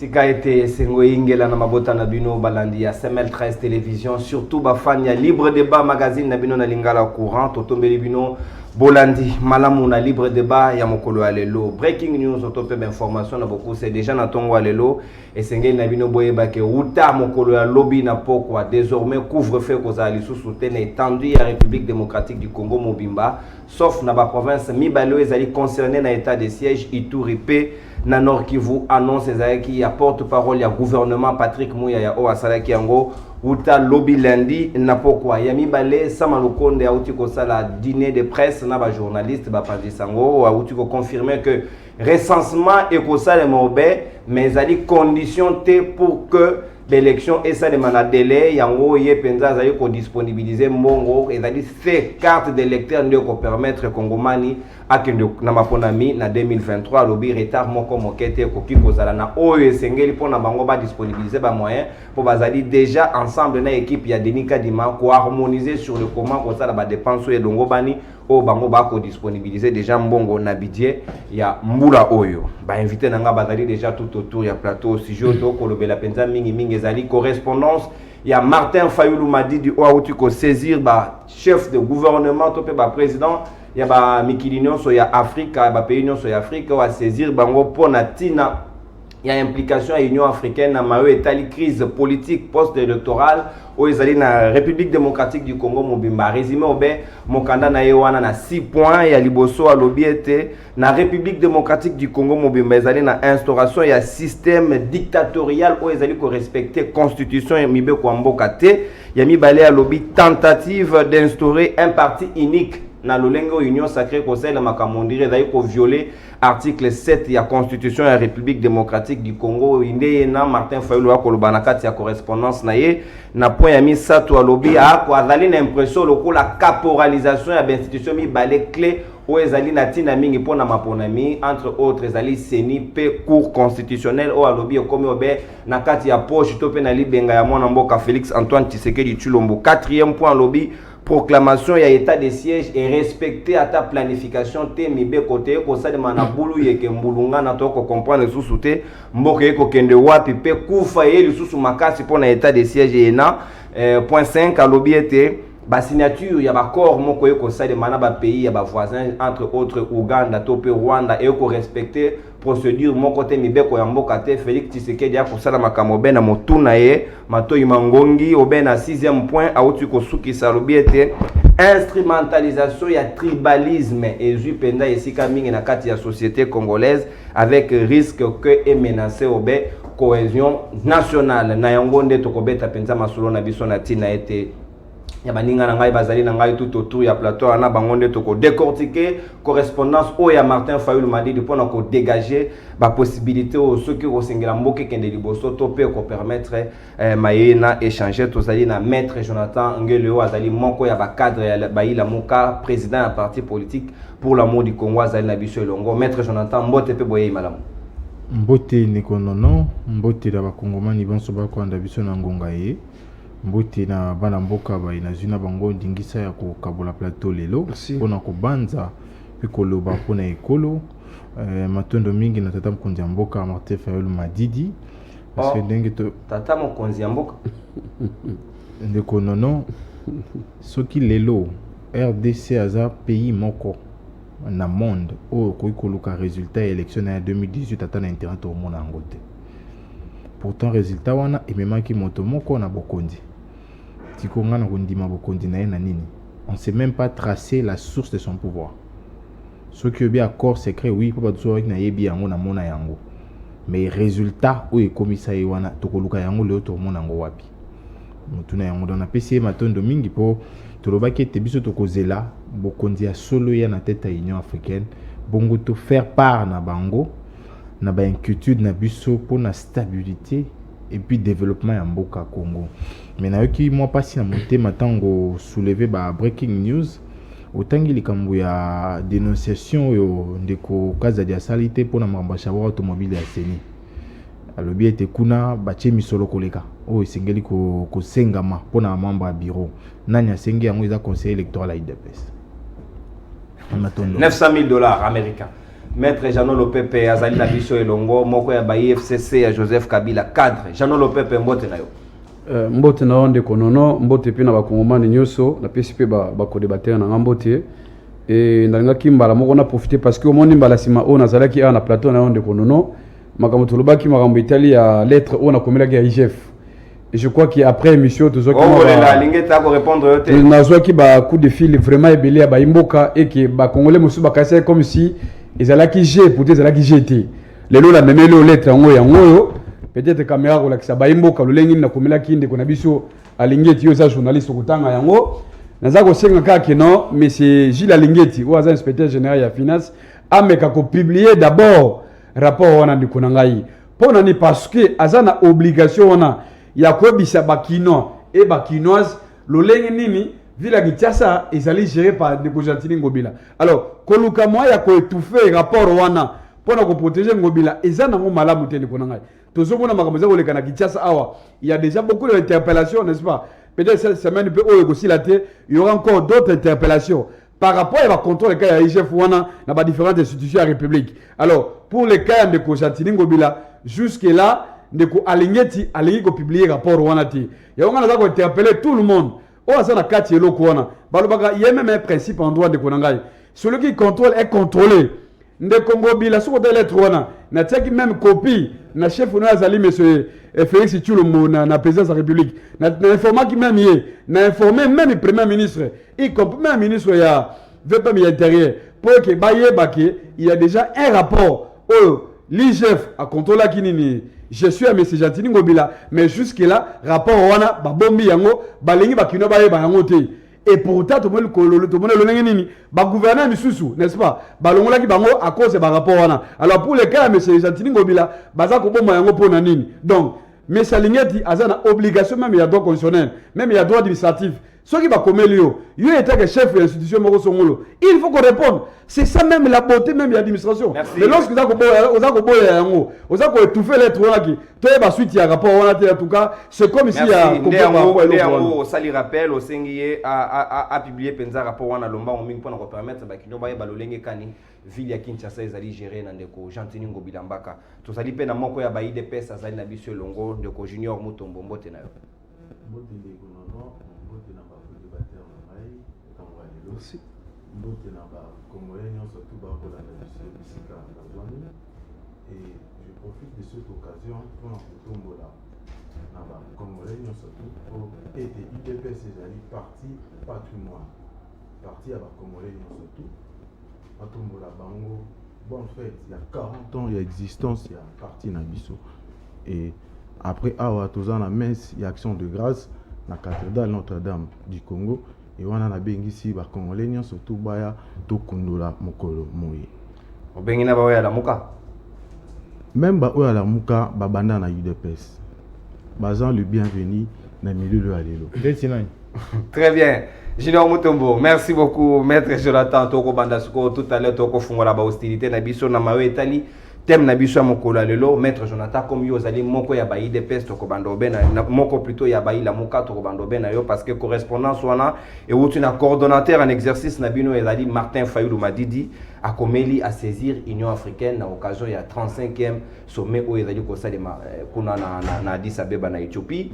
Tika été Sengo Ingela na mabota na bino balandi ya SML 13 télévision, surtout bafani ya Libre Débat magazine na bino na lingala courant, totombeli bino bolandi malamu na Libre Débat ya mokolo alelo. Breaking news otope information na beaucoup c'est déjà na tongo alelo et sengeli na bino boyeba ke uta mokolo ya lobby na pokwa désormais couvre-feu kozali sous soutien étendu ya République démocratique du Congo mobimba sauf na ba province mibalo ezali concerné na état de siège Ituri pe na Nord Kivu annonce ezaki ya porte-parole ya gouvernement Patrick Muyaya o asalaki yango uta lobby lundi na pokwa ya mibale sama lokonde auti ko sala dîner de presse na ba journaliste ba pandisango auti ko confirmer que recensement et ko sala mobe mais ali condition te pour que l'élection et ça demande un délai yango ye penza zali ko disponibiliser mbongo ezali fait carte d'électeur ndio ko permettre kongomani akende na maponami na 2023 lobby retard moko mokete ko kiko zala na oyo esengeli pona bango ba disponibiliser ba moyen pour bazali déjà ensemble na équipe ya Denika Dima ko harmoniser sur le comment ko sala ba dépenses et dongo bani o bango ba ko disponibiliser déjà mbongo na budget ya mbula oyo ba invité nanga bazali déjà tout autour ya plateau sujet to ko lobela penza mingi ezali correspondance ya Martin Fayulu Madidi o auti ko saisir ba chef de gouvernement to pe ba président ya ba mikilinion so ya Afrika ba pays union so ya Afrika wa saisir bango pona tina ya implication ya Union africaine na mayo etali crise politique post-électorale o ezali na République démocratique du Congo mobimba résumé obe mokanda na yewana na 6 points ya liboso a lobiete na République démocratique du Congo mobimba ezali na instauration ya système dictatorial o ezali ko respecter constitution ya mibe ko mboka te ya mibale ya lobby tentative d'instaurer un parti unique na lolengo union sacrée conseil la makamondire ezali ko violer article 7 ya constitution ya République démocratique du Congo inde na Martin Fayulu wa koloba na kati ya correspondance na ye na point ya misato a lobby a ko azali na impression lokola caporalisation ya institution mibale clé o ezali na tina mingi pona maponami entre autres ezali seni pe cour constitutionnel o alobi comme obe na kati ya poche to pe na libenga ya mwana mboka Félix Antoine Tshisekedi Tshilombo. Quatrième point lobby proclamation ya état de siège et respecter à ta planification te mibe côté ko sa de manabulu yeke mbulunga na to ko comprendre sous te mboka yeko kende wapi pe kufa ye lisusu makasi pona état de siège ena point 5 alobi ete ba signature ya ba corps moko yeko sa de manaba pays ya ba voisins entre autres Ouganda to pe Rwanda et ko respecter procédure moko te mibeko ya mboka te Félix Tshisekedi ya kosala makambo bena motuna ye matoyi mangongi obena 6e point auti ko suki salobi ete instrumentalisation ya tribalisme ezui penda esika mingi na kati ya société congolaise avec risque que est menacé obe cohésion nationale na yango nde tokobeta penza masolo na biso na tina ete ya baninga na ngai bazali na ngai tout autour ya plateau na bango nde toko décortiquer correspondance o ya Martin Fayulu Madidi pona ko dégager ba possibilité o soki ko sengela mboke kende liboso to pe ko permettre mayena échanger tozali na maître Jonathan Ngeleo azali moko ya ba cadre ya baila moka président ya parti politique pour l'amour du Congo azali na biso elongo. Maître Jonathan mbote pe boye malamu mbote nikonono mbote da ba kongomani banso ba ko anda biso na ngonga ye mbote na bana mboka ba inazuna bango ndingisa ya ko kabola plateau lelo pona ko banza pe koloba pona ekolo matondo mingi na tata mkonzi ya mboka Martin Fayulu Madidi parce que ndenge to tata mkonzi ya mboka ndeko nono soki lelo RDC aza pays moko na monde o ko ikoluka résultat élection ya 2018 tata na internet au mona ngote pourtant résultat wana ememaki moto moko na bokondi tikonga na kondima bokondi na ye na nini on sait même pas tracer la source de son pouvoir ce qui est bien accord secret oui papa tso na yebi yango na mona yango mais résultat o ekomisa ye wana tokoluka yango leo to mona ngo wapi mutuna yango dona pesi matondo mingi po tolobaki ete biso tokozela bokondi ya solo ya na tête ya Union africaine bongo to faire part na bango na ba inquiétude na biso pour la stabilité et puis développement ya mboka Congo. Mais na yoki moi pasi na monter matango soulever ba breaking news otangi likambo ya dénonciation yo ndeko kaza dia salité pour na mambasha wa automobile ya Seni. Alobi ete kuna bache misolo koleka o esengeli ko sengama pour na membre ya bureau nani asengi yango eza conseiller électoral à IDPS. $900,000 américains. Maître Jeannot Lopepe azali na biso elongo moko ya ba IFCC ya Joseph Kabila cadre. Jeannot Lopepe mbote na yo. Mbote na onde konono mbote pe na bakongomani nyonso na pesi pe bakodebatere na mbote et ndalinga kimbala moko na profiter parce que au monde mbala sima o nazalaki na plateau na onde konono makambo tolobaki makambo itali ya lettre o na komelaki ya IGF et je crois qu'après émission tozoki la lingeta ko répondre yote nazwaki ba coup de fil vraiment ebele ya ba imboka et que ba congolais musu bakasa comme si ezalaki G pour ezalaki GT lelo la memelo lettre yango peut-être caméra ko lakisa ba imboka lolengi na komelaki ndeko na biso alingeti yo za journaliste kutanga yango naza ko senga kaka non mais c'est Gilles Alingeti ou inspecteur général ya finance ameka ko publier d'abord rapport wana ndeko na ngai pona ni parce que azana obligation wana ya koyebisa bakino et bakinoise lolenge nini vila Kinshasa ezali géré par ndeko Gentili Ngobila alors koluka moya ya ko étouffer rapport wana pona ko protéger Ngobila ezana ngo malamu te ndeko na ngai tozomona makambo za koleka na Kinshasa awa il y a déjà beaucoup d'interpellations n'est-ce pas. Peut-être cette semaine, il y aura encore d'autres interpellations par rapport à la contrôle des cas IGF dans différentes institutions de la République. Alors, pour les cas de Gentili Ngobila, jusque-là, de Alingeti, Alingeti publier rapport Wanati. Il y a interpeller tout le monde. Il y a même un principe en droit de Konangai. Celui qui contrôle est contrôlé. De Congo Bila, sur des lettres, on a même copie, na chef on a zali monsieur Félix Tshilombo na présidence de la République. Na informé qui même na informé même le premier ministre, y compris même ministre ya VP intérieur pour que baye baké, il y a déjà un rapport au l'IGF a contrôlé kinini. Je suis à monsieur Gentili Ngobila, mais jusque là rapport wana ba bombi yango balingi bakino baye ba yango te. Et pourtant, tout le monde le gouverneur Misusu, n'est-ce pas? Balongola qui bango à cause de rapport. Alors pour les cas, M. Gentili Ngobila, Bazako Bomo Yango Ponanini. Donc, M. Salingeti a une obligation, même il y a droit constitutionnel, même il y a droit administratif. Ceux qui va commettre il y a chef de l'institution Moro. Il faut qu'on réponde. C'est ça même la beauté même de l'administration. Mais lorsque vous avez étouffé les trois qui, tu as suite il y a rapport en tout cas, c'est comme si il y a un sali rappel au Sengié a publié Penza rapport on a lomba on pour nous permettre ba kinyo ba balolenge kani ville ya Kinshasa ezali gérer na ndeko Gentili Ngobila Mbaka. To sali pe na moko ya ba IDPS azali na biso longo ndeko Junior Mutombo mbote na yo. Merci. Mbote na ba Congolais surtout ba Bolanda bisika na zone et je profite de cette occasion pour kutombola na ba Congolais surtout pour aider IDPS ezali parti patrimoine parti à ba Congolais surtout atombola bango bonne fête il y a 40 ans il y a existence il y a parti na biso et après awa tozana messe il y a action de grâce na cathédrale Notre-Dame du Congo. Et on a bengisi ba Congolais surtout baya to kundola mokolo moyi. Obengina ba oya la muka. Même ba oya la muka ba banda na UDPS. Bazan le bienvenu na milieu de alelo. Très bien. Junior Mutombo, merci beaucoup maître Jonathan Toko Bandasuko tout à l'heure Toko fungola ba hostilité na biso na mawe Italie. Thème na biso mokolo lelo maître Jonathan comme yo zali moko ya bayi de peste ko bando bena moko plutôt ya bayi la moka to bando bena yo parce que correspondance wana et où tu un coordonnateur en exercice na bino ezali Martin Fayulu Madidi a komeli à saisir Union africaine à occasion ya 35e sommet où ezali ko salema kuna na Addis Abeba na Éthiopie.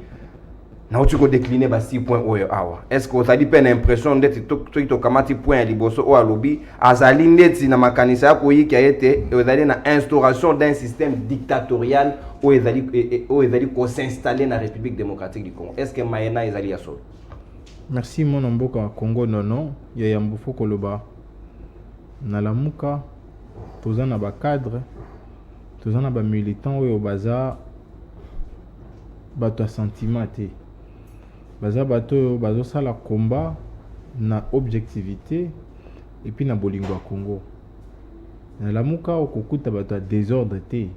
Na uti ko décliner ba 6 points oyo awa. Est-ce que vous avez pas l'impression d'être to kamati point liboso o alobi azali ndeti na makanisa ko yi ki a été ezali na instauration d'un système dictatorial où ezali ko s'installer na République démocratique du Congo. Est-ce que Maena ezali aso? Merci mon mboka Congo nono ya yambufo koloba na lamuka tozana ba cadre tozana ba militant oyo baza bato sentiment te. Baza bato bazo sala combat na objectivité et puis na bolingo ya Congo. Na lamuka okokuta bato ya désordre te.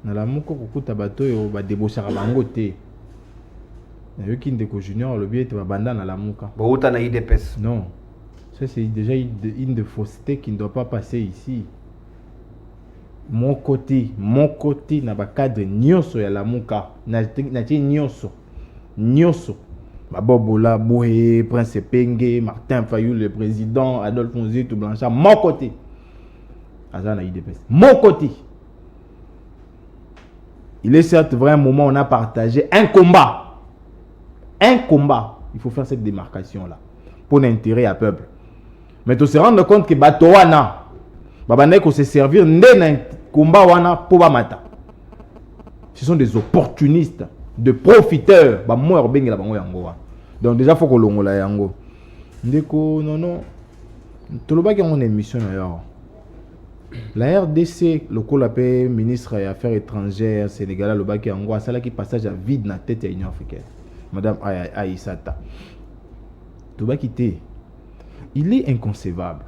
Na lamuka okokuta bato yo ba débauchaka bango te. Na yoki ndeko Junior le bien te ba banda na lamuka. Bouta na IDPS. Non. Ça c'est déjà une de fausseté qui ne doit pas passer ici. Mon côté na ba cadre nyonso ya lamuka na ti nyonso Babobola, Boué, Prince Penge, Martin Fayulu, le président, Adolphe Nzitou Blanchard, mon côté. Azana IDPS. Mon côté. Il est certes vrai un moment où on a partagé un combat. Un combat. Il faut faire cette démarcation-là. Pour l'intérêt à peuple. Mais tu se rendre compte que Batowana, Babane ko se servir d'un combat wana pour Bamata. Ce sont des opportunistes, de profiteurs. Donc déjà, il faut que l'on ait yango. Ndeko, non. Tout le monde qui a une émission d'ailleurs. La RDC, le coup l'appelle ministre des Affaires étrangères sénégalais, le bac en gros, c'est là qui passage à vide dans la tête de l'Union africaine. Madame Aïssata. Tout le monde il est inconcevable.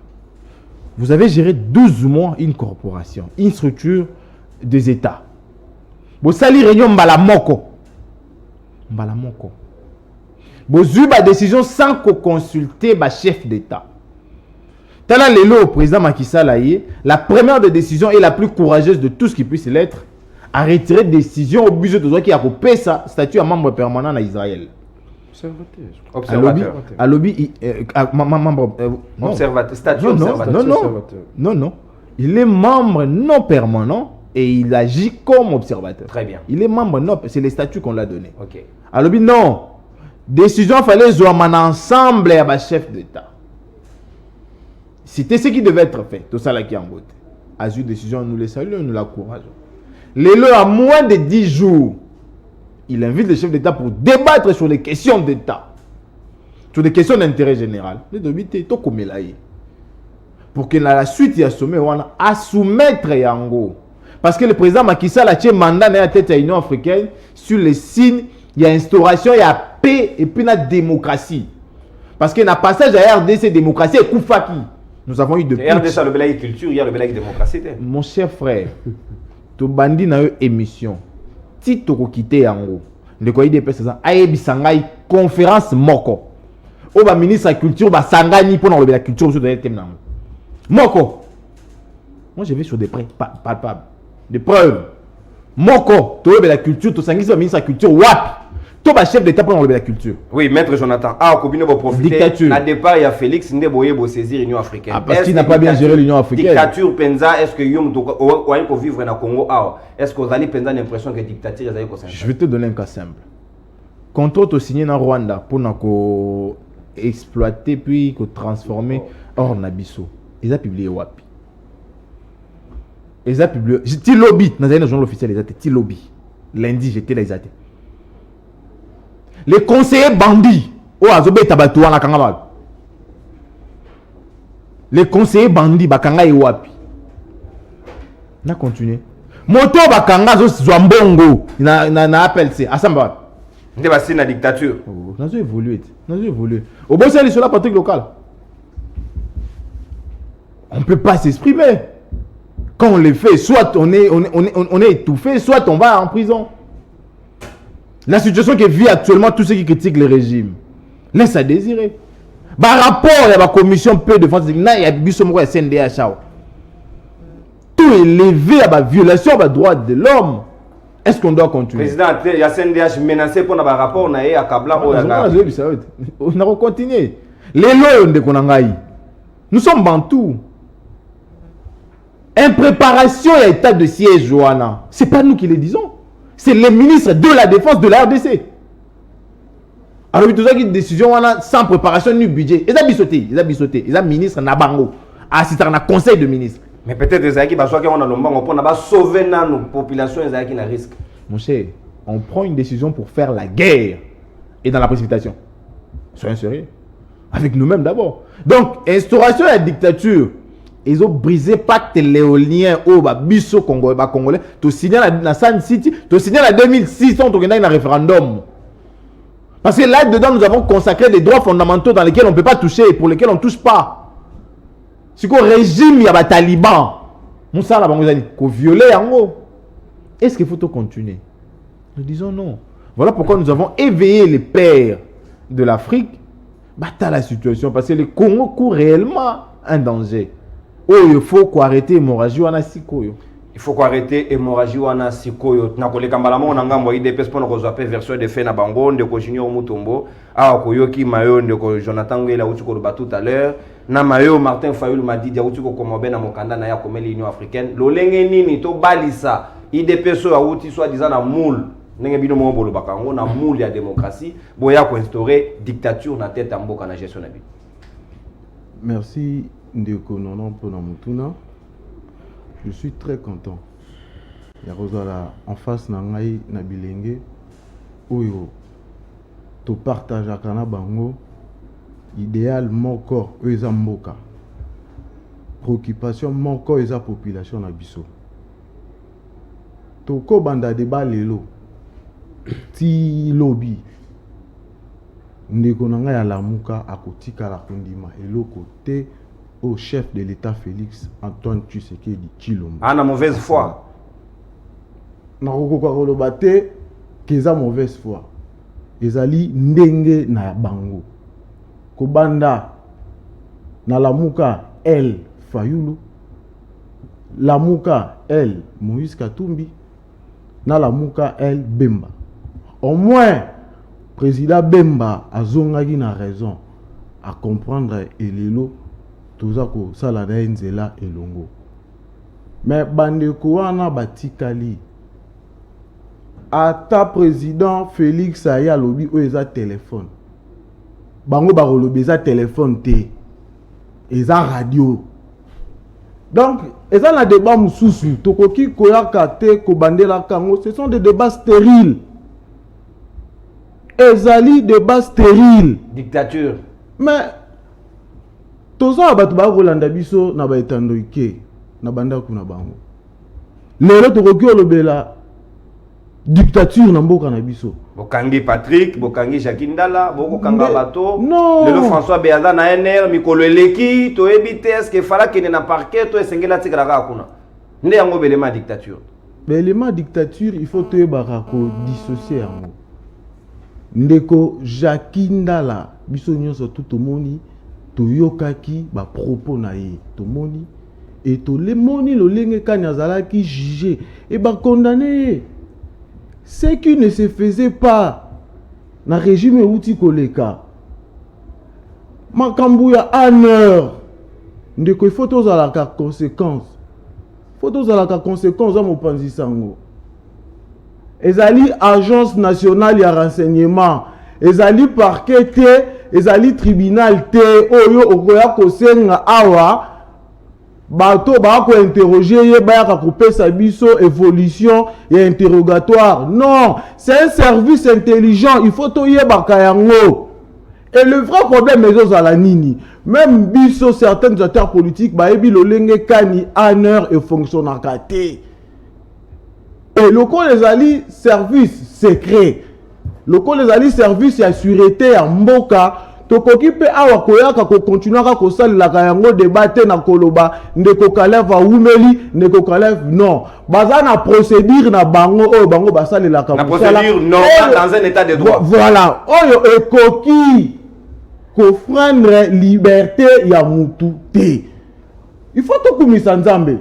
Vous avez géré 12 mois une corporation, une structure des États. Vous allez réunion Mbalamoko. Vous avez une décision sans consulter le chef d'État. Tala lelo au président Macky Sall, la première des décisions et la plus courageuse de tout ce qui puisse l'être, a retiré décision au budget de droit qui a coupé sa statut à membre permanent en Observateur. Non. Il est membre non permanent et il agit comme observateur. Très bien. Il est membre non, c'est les statuts qu'on l'a donné. Ok. Alobi non. Décision fallait jouer ensemble à chef d'État. C'était ce qui devait être fait. Tout ça là qui est en vote. A eu décision, nous les saluons, nous l'encourageons. Lélo à moins de 10 jours, il invite le chef d'État pour débattre sur les questions d'État, sur des questions d'intérêt général. Pour que la suite, il y a sommet, à soumettre Yango. Parce que le président Macky Sall a tiré mandat dans la tête de l'Union africaine sur les signes, il y a instauration, il y a paix et puis la démocratie. Parce que dans le passage à RDC, démocratie et Koufaki. Nous avons eu de RDC, le Belaï culture, il y a le Belaï démocratie. Mon cher frère, tu bandi na eu émission. Si tu as quitté Yango, le quoi IDP c'est ça. Ayebi sangai conférence moko. O ba ministre de la culture ba sangani pour la culture sur le thème nango. Moko. Moi je vais sur des preuves palpables, des preuves. Moko, tu as la culture, tu sangis ba ministre de la culture wapi. Tu as chef d'État pour la culture. Oui, maître Jonathan. Ah, Kobino va profiter. Dictature. À départ, il y a Félix Ndeboye pour saisir l'Union africaine. Ah, parce qu'il n'a pas bien géré l'Union africaine. Dictature, Penza, est-ce que Yom Doka vivre dans le Congo? Est-ce que vous allez Penza l'impression que dictature est allée? Je vais te donner un cas simple. Quand tu as signé dans Rwanda pour exploiter puis transformer hors Nabiso, ils ont publié Wapi. Ils ont publié. J'étais lobby dans un journal officiel, ils ont été lobby. Lundi, j'étais là, ils ont été. Les conseillers bandits, les conseillers bandits, bakanga et wapi. On a continué. Moto bakanga zo zwambongo, na appel c'est asamba. Ndé basi na dictature. On a évolué. Au bon c'est sur la politique locale. On peut pas s'exprimer. Quand on le fait, soit on est étouffé, soit on va en prison. La situation que vit actuellement tous ceux qui critiquent le régime laisse à désirer. Par rapport à la commission peu de défense, il y a CNDH. Tout est levé à la violation des droits de l'homme. Est-ce qu'on doit continuer? Président, il y a CNDH menacé pour un rapport, on a eu à Kabla. On a continué. Les lois, nous sommes bantous. Impréparation et état de siège, Johanna. Ce n'est pas nous qui le disons. C'est les ministres de la défense de la RDC. Alors, il y a une décision sans préparation ni budget. Ils ont bissoté. Ils ont ministre Nabango. Assistant à conseil de ministres. Mais peut-être que Zaki Baswaki, on a l'ombango pour sauver nos populations, Zaki na risque. Mon cher, on prend une décision pour faire la guerre et dans la précipitation. Soyons sérieux. Avec nous-mêmes d'abord. Donc, instauration de la dictature. Ils ont brisé pacte l'éolien au biso congolais. Tu signes la San City, tu signes la 2006, on a un référendum. Parce que là-dedans, nous avons consacré des droits fondamentaux dans lesquels on ne peut pas toucher, pour lesquels on ne touche pas. C'est qu'au régime, il y a des talibans. Moussa, là, on a dit qu'on violait en haut. Est-ce qu'il faut tout continuer? Nous disons non. Voilà pourquoi nous avons éveillé les pères de l'Afrique. Bata la situation, parce que le Congo court réellement un danger. Oh, il faut qu'on arrête l'hémorragie wana sikoyo. Il faut qu'on arrête l'hémorragie wana sikoyo. Na koleka malama on ngambo IDPS pour nous appeler version de fait na bango de ko Junior Mutombo. Ah ko yoki mayo de ko Jonathan Ngela uti ko ba tout à l'heure. na mayo Martin Fayulu Madidi ya uti ko komobe na mokanda na ya komeli Union africaine lolenge nini to balisa IDPS ya uti soit disant na moule ndenge bino mo bolo bakango na moule ya démocratie boya ko instaurer dictature na tête mboka na gestion na bi. Merci ndeko nono pona mutuna. Je suis très content. Ya kozala en face na ngai na bilenge oyo to partage kana bango idéal moko eza mboka. Préoccupation moko eza population na biso. To ko banda débat lelo ti lobby ndeko na ngai ya lamuka akotika la kondima eloko te au chef de l'État Félix Antoine Tshisekedi Tshilombo. Ana mauvaise foi. Na kokoka koloba te keza mauvaise foi. Ezali ndenge na bango. Kobanda na lamuka El Fayulu, lamuka El Moïse Katumbi, na lamuka El Bemba. Au moins président Bemba a zongaki na raison à comprendre elelo tozako sala na nzela elongo. Mais bandeko wana batikali ata président Félix aya lobi o eza téléphone. Bango bakolobi eza téléphone te. Eza radio. Donc eza na débat mususu tokoki koyaka te kobandela kango, ce sont des débats stériles. Ezali débat stérile. Dictature. Mais toza batu ba kolanda biso na ba etando ike na banda kuna bango. Lelo tokoki olobela dictature na mboka na biso. Bokangi Patrick, Bokangi Jakindala, Boko Kanga Bato. Non. Le François Béaza na NR, Mikolo Eleki, to ebite est-ce que fala kene na parquet to esengela tikraka kuna. Nde yango belema dictature. Belema dictature, il faut te barako dissocier yango. Ndeko Jakindala biso nyonso tout moni to yokaki ba propos na ye to moni et to le moni lo lenge kanyazala ki jugé et ba condamné. Ce qui ne se faisait pas na régime outi koleka makambu ya honneur ndeko il faut tozala ka conséquence za mopanzi sango ezali agence nationale ya renseignement ezali parquet te ezali tribunal te oyo okoya kosenga awa bato ba ko interroger ye ba ka kopesa biso évolution et interrogatoire. Non, c'est un service intelligent, il faut to yeba kayango. Et le vrai problème est aux alanini. Même biso certains acteurs politiques ba ebi lo lenge kani honneur et fonctionnaka te. Et le ko les ali service secret. Le ko les ali service ya sûreté ya mboka. Tokoki pe awa koyaka ko continuera ko salaka yango débattre na koloba ndeko Kaleva umeli ndeko Kaleva non baza na procédure na bango oyo bango basalela ka na procédure non dans un état de droit. Voilà oyo ekoki ko freindre liberté ya mutu te. Il faut to kumisa nzambe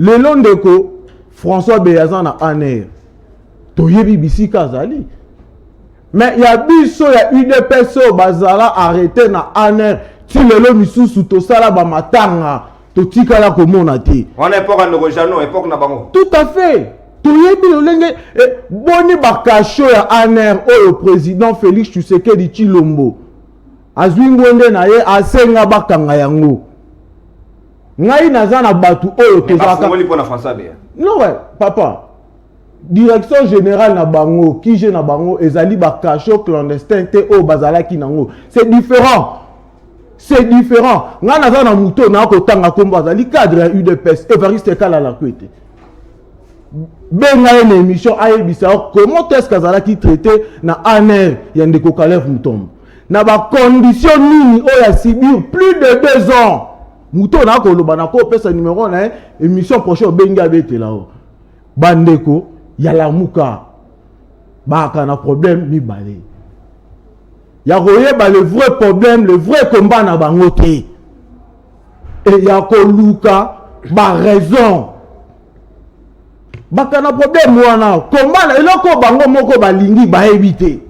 lelo ndeko François Béaza na ANR to yebi bisika zali. Mais il y a biso ya UDPS bazala arrêté na ANR ti lelo misusu to sala ba matanga to tikala komona te. On époque en Nogojano, époque na bango. Tout à fait. To yebi lo lenge boni bakasho ya ANR o président Félix Tshisekedi Tshilombo. Azwingwende na ye asenga bakanga yango. Ngai naza na batu oyo to zaka. Afongoli pona François Béa. Non ouais, papa. Direction générale na bango qui je na bango ezali ba cacho clandestin te o bazala ki nango c'est différent nga naza na muto na ko tanga kombo azali cadre ya UDPS Evariste Kala la kwete benga une émission ayebisa comment est-ce qu'azala ki traité na ANR ya ndeko Kalef Mutombo na ba condition nini o ya subir plus de 2 ans muto na ko loba na ko pesa numéro na émission prochaine benga bete là bandeko ya la muka baka na problème mi balé ya koyeba le vrai problème le vrai combat na bango te et ya ko luka ba raison baka na problème wana combat na eloko bango moko balingi ba éviter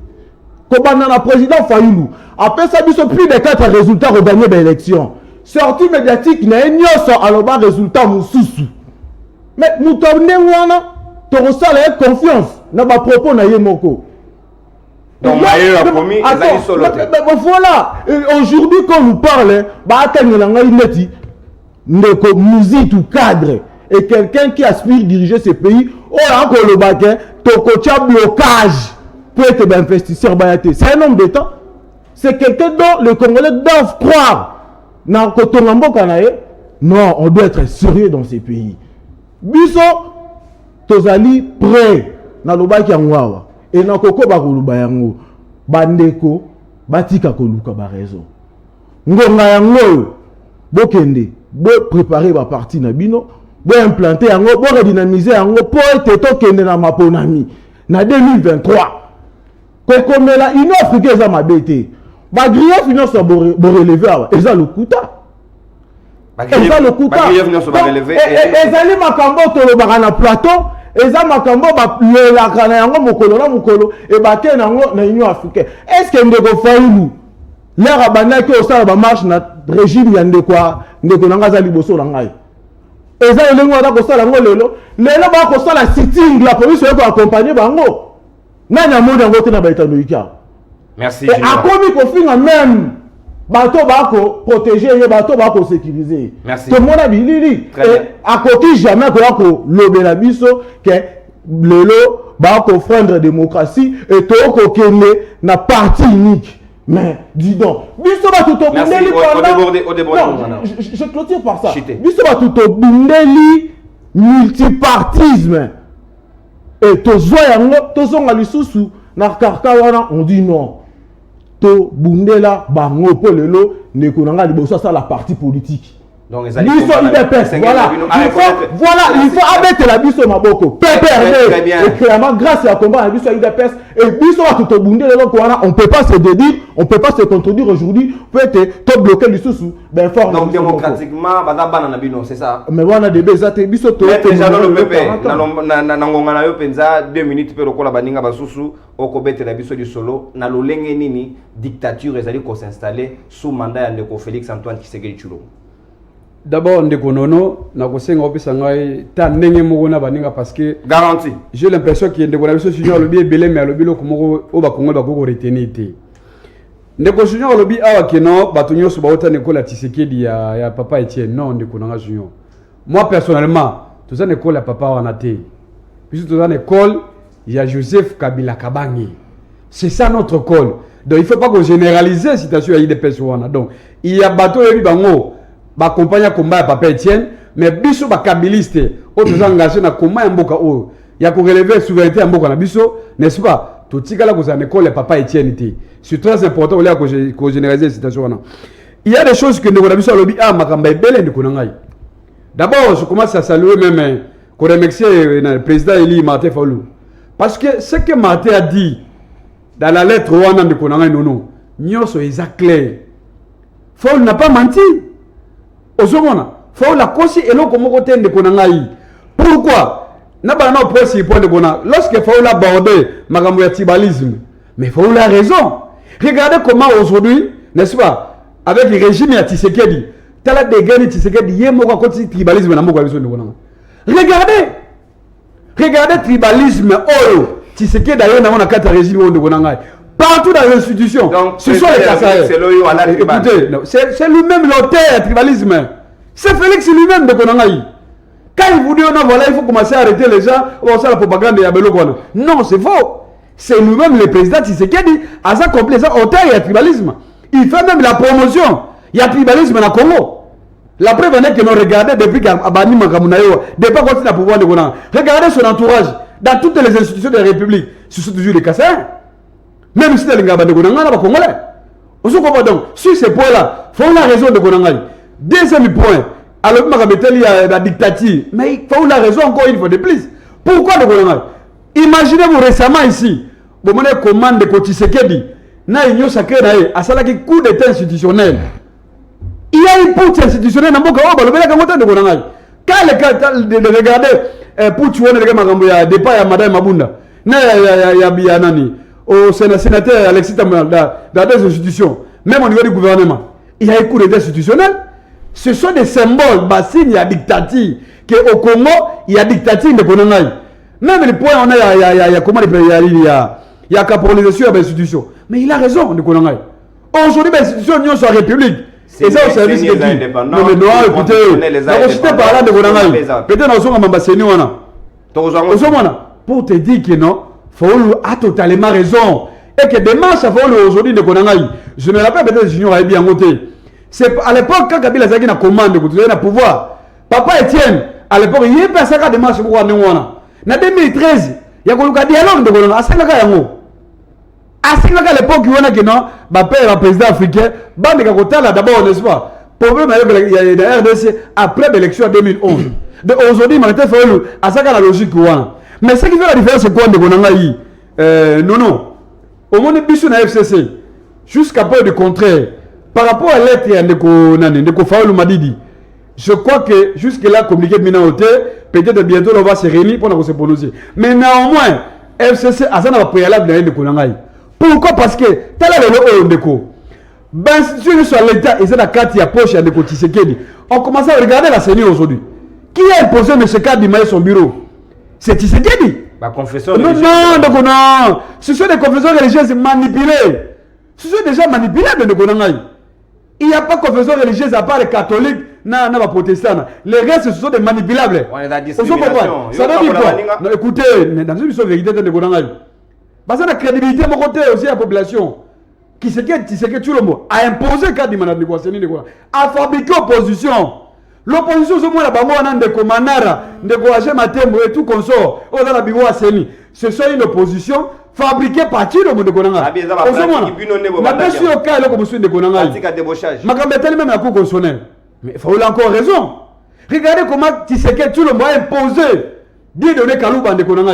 Comme le président Fayoulou, après ça, il y a plus de 4 résultats pour gagner l'élection. Sortie médiatique, il y a un résultat moussoussou. Mais nous tournons, tu ressens la confiance dans ma propos. Donc, il a promis, voilà. Aujourd'hui, quand nous parlons, musique ou cadre, et quelqu'un qui aspire à diriger ce pays, blocage pour être investisseur. C'est un homme d'État. C'est quelqu'un dont les Congolais doivent croire. Non, on doit être sérieux dans ces pays. Biso, tozali prêt na lobaki yango et na koko ba koluba yango bandeko batika koluka ba raison. Ngonga yango bokende, bo préparer ba parti na bino, bo implanter yango, bo redynamiser yango po ete tokende na maponami na 2023. Kokomela Union africaine za mabete. Ba grille finance bo relever eza lokuta. Eza lokuta. Ezali makambo tolobaka na plateau, eza makambo ba lelaka na yango mokolo na mokolo e bake nango na Union africaine. Est-ce que ndeko Fayoulou l'air abandaki au sala ba marche na régime ya ndeko nanga za liboso na ngai. Eza elengo ata ko sala ngo lelo ba ko sala sitting la police ko accompagner bango. Nanya modi yango te na ba etano ika. Merci. Et akomi ko finga même bateau bako protéger et bateau bako sécuriser. Merci. Tout le monde a bilili. Et à côté jamais ko lobela biso que lelo bako freindre démocratie et to ko kende na parti unique. Mais dis donc, biso ba tout bundeli pendant. Je clôture par ça. Biso ba tout bundeli multipartisme. Et to zoyango to zonga lisusu na karka wana on dit non. To bundela bango polelo ne konanga liboso ça la partie politique. Donc biso IDPS voilà. Il faut abattre la biso maboko. PPRD. Et clairement grâce à combat la biso IDPS et biso va tout bundela donc on peut pas se dédire, on peut pas se contredire aujourd'hui, peut-être to bloquer les sous ben fort. Donc démocratiquement bana na bino c'est ça. Mais wana de bezate biso to déjà dans le PP na ngonga na yo penza 2 minutes pe lokola baninga basusu okobete la biso du solo na lolenge nini dictature ezali ko s'installer sous mandat ya ndeko Félix Antoine Tshisekedi Tshilombo. D'abord ndeko nono na kosenga opesa ngai ta ndenge moko na baninga parce que garantie j'ai l'impression que ndeko na biso junior lobi ebele mais lobi loko moko o ba kongo ba ko retenir te. Ndeko junior lobi awa keno bato nyonso ba ota Nicolas Tshisekedi ya papa Etienne non ndeko nanga junior. Moi personnellement tout ça école ya papa wana te. Puis tout ça école il y a Joseph Kabila Kabangi. C'est ça notre école. Donc il faut pas qu'on généralise la situation à IDPS wana. Donc il y a bateau yebi bango ba compagnie combat papa Etienne mais biso ba kabiliste autres engagés na combat ya mboka o ya ko relever souveraineté ya mboka na biso n'est-ce pas tout tikala ko za école ya papa Etienne te c'est très important là ko généraliser la situation wana. Il y a des choses que nous biso lobi ah makamba ebele ndiko na ngai. D'abord je commence à saluer même ko remercier le président Eli Martin Fayulu parce que ce que Martin a dit dans la lettre wana ndiko na ngai nono nyoso est clair. Fayulu n'a pas menti. Ozomona, faut la kosi eloko moko te ndeko na ngai. Pourquoi? Na ba na presse point de bona. Lorsque faut la border makambo ya tribalisme. Mais faut la raison. Regardez comment aujourd'hui, n'est-ce pas, avec le régime ya Tshisekedi, tala de gani Tshisekedi yemo kwa koti tribalisme na moko biso ndeko na. Regardez tribalisme oyo Tshisekedi ayo na mona kata régime ndeko na ngai. Partout dans les institutions. Donc, ce sont les Kassaïens. Écoutez, c'est lui-même l'auteur du tribalisme. C'est Félix lui-même de Konangaï. Quand il vous dit, non, voilà, il faut commencer à arrêter les gens, on sait la propagande de Yabelo. Non, c'est faux. C'est lui-même le président Tshisekedi, à sa complaisance, auteur du tribalisme. Il fait même la promotion. Il y a tribalisme dans le Congo. La preuve est que nous regardons depuis qu'Abani Makamunayo, depuis qu'on continue à pouvoir de Konanga. Regardez son entourage. Dans toutes les institutions de la République, ce sont toujours les Kassaïens. Même si les Ngaba de Konanga, les Congolais. On se comprend donc. Sur ces points-là, il faut la raison de Konanga. Deuxième point, alors il y a la dictature. Mais il faut la raison encore une fois de plus. Pourquoi de Konanga? Imaginez-vous récemment ici, vous avez une commande de Tshisekedi, na union sacrée à ça qui coup d'état institutionnel. Il y a une putsch institutionnelle dans le Boka, de Konanga. Quand les cas de regarder, pour tuer les gens, il y a des pas à Madame Mabunda. Il y a Bianani. au sénateur Alexis Tamboulan, dans des institutions, même au niveau du gouvernement, il y a un coup d'État institutionnel. Ce sont des symboles, signes, il y a dictature. Qu'au Congo, il y a dictature de Konongaï. Même les points, on a, il y a comment il y a caporalisation des institutions. Mais il a raison de Konongaï. Aujourd'hui, les institutions sont en République. Et ça, au service de qui? Non, mais non, écoutez, on par là de Konongaï. Peut-être dans son ambassade, pour te dire que non, Faoulou a totalement raison. Et que démarche à Faoulou aujourd'hui de Konongaï, je me rappelle peut-être que Junior a bien noté. C'est à l'époque quand Kabila Zaki na commande de le pouvoir. Papa Etienne, à l'époque, il y a pas ça de marche pour aller en 2013, il y a un dialogue de Konongaï. À 5 ans, à l'époque, il y a que non, père le président africain, bande là d'abord, n'est-ce pas? Problème avec la RDC après l'élection en 2011. De aujourd'hui, il faut à ça la logique. Mais ce qui fait la différence, c'est quoi de Konongaï? Non. Au moins, il y a FCC. Jusqu'à peu de contraire. Par rapport à l'être de Faoulou Madidi, je crois que jusque-là, communiqué de peut-être bientôt on va se réunir pour se prononcer. Mais néanmoins, FCC a ça préalable de Konongaï. Pourquoi? Parce que tel est le haut de Ko. Ben, si je suis à l'État et c'est la carte qui approche de Ko Tshisekedi, on commence à regarder la CENI aujourd'hui. Qui a imposé M. Kadima son bureau? C'est Tshisekedi. La confession religieuse. Non. Ce sont des confessions religieuses manipulées. Ce sont déjà manipulables de Konongaï. Il n'y a pas de confession religieuse à part les catholiques, les protestants. Les restes, ce sont des manipulables. On est à discrimination. Ça veut dire quoi? Non, écoutez, dans une mission vérité de Konongaï, parce que la crédibilité de mon côté aussi à la population, qui sait que tout le monde a imposé Kadima na Négociation, a fabriqué opposition. L'opposition, c'est moi la bango de Komanara, de Goaché Matembo et tout consort. On a la bibo à Seni. Ce sont une opposition fabriquée par qui le monde de Konanga. Mais bien sûr, au cas où de Konanga. Ma grand-mère même la cour constitutionnelle. Mais il faut encore raison. Regardez comment Tshisekedi tout le monde a imposé. Bien donné Kalouba de Konanga.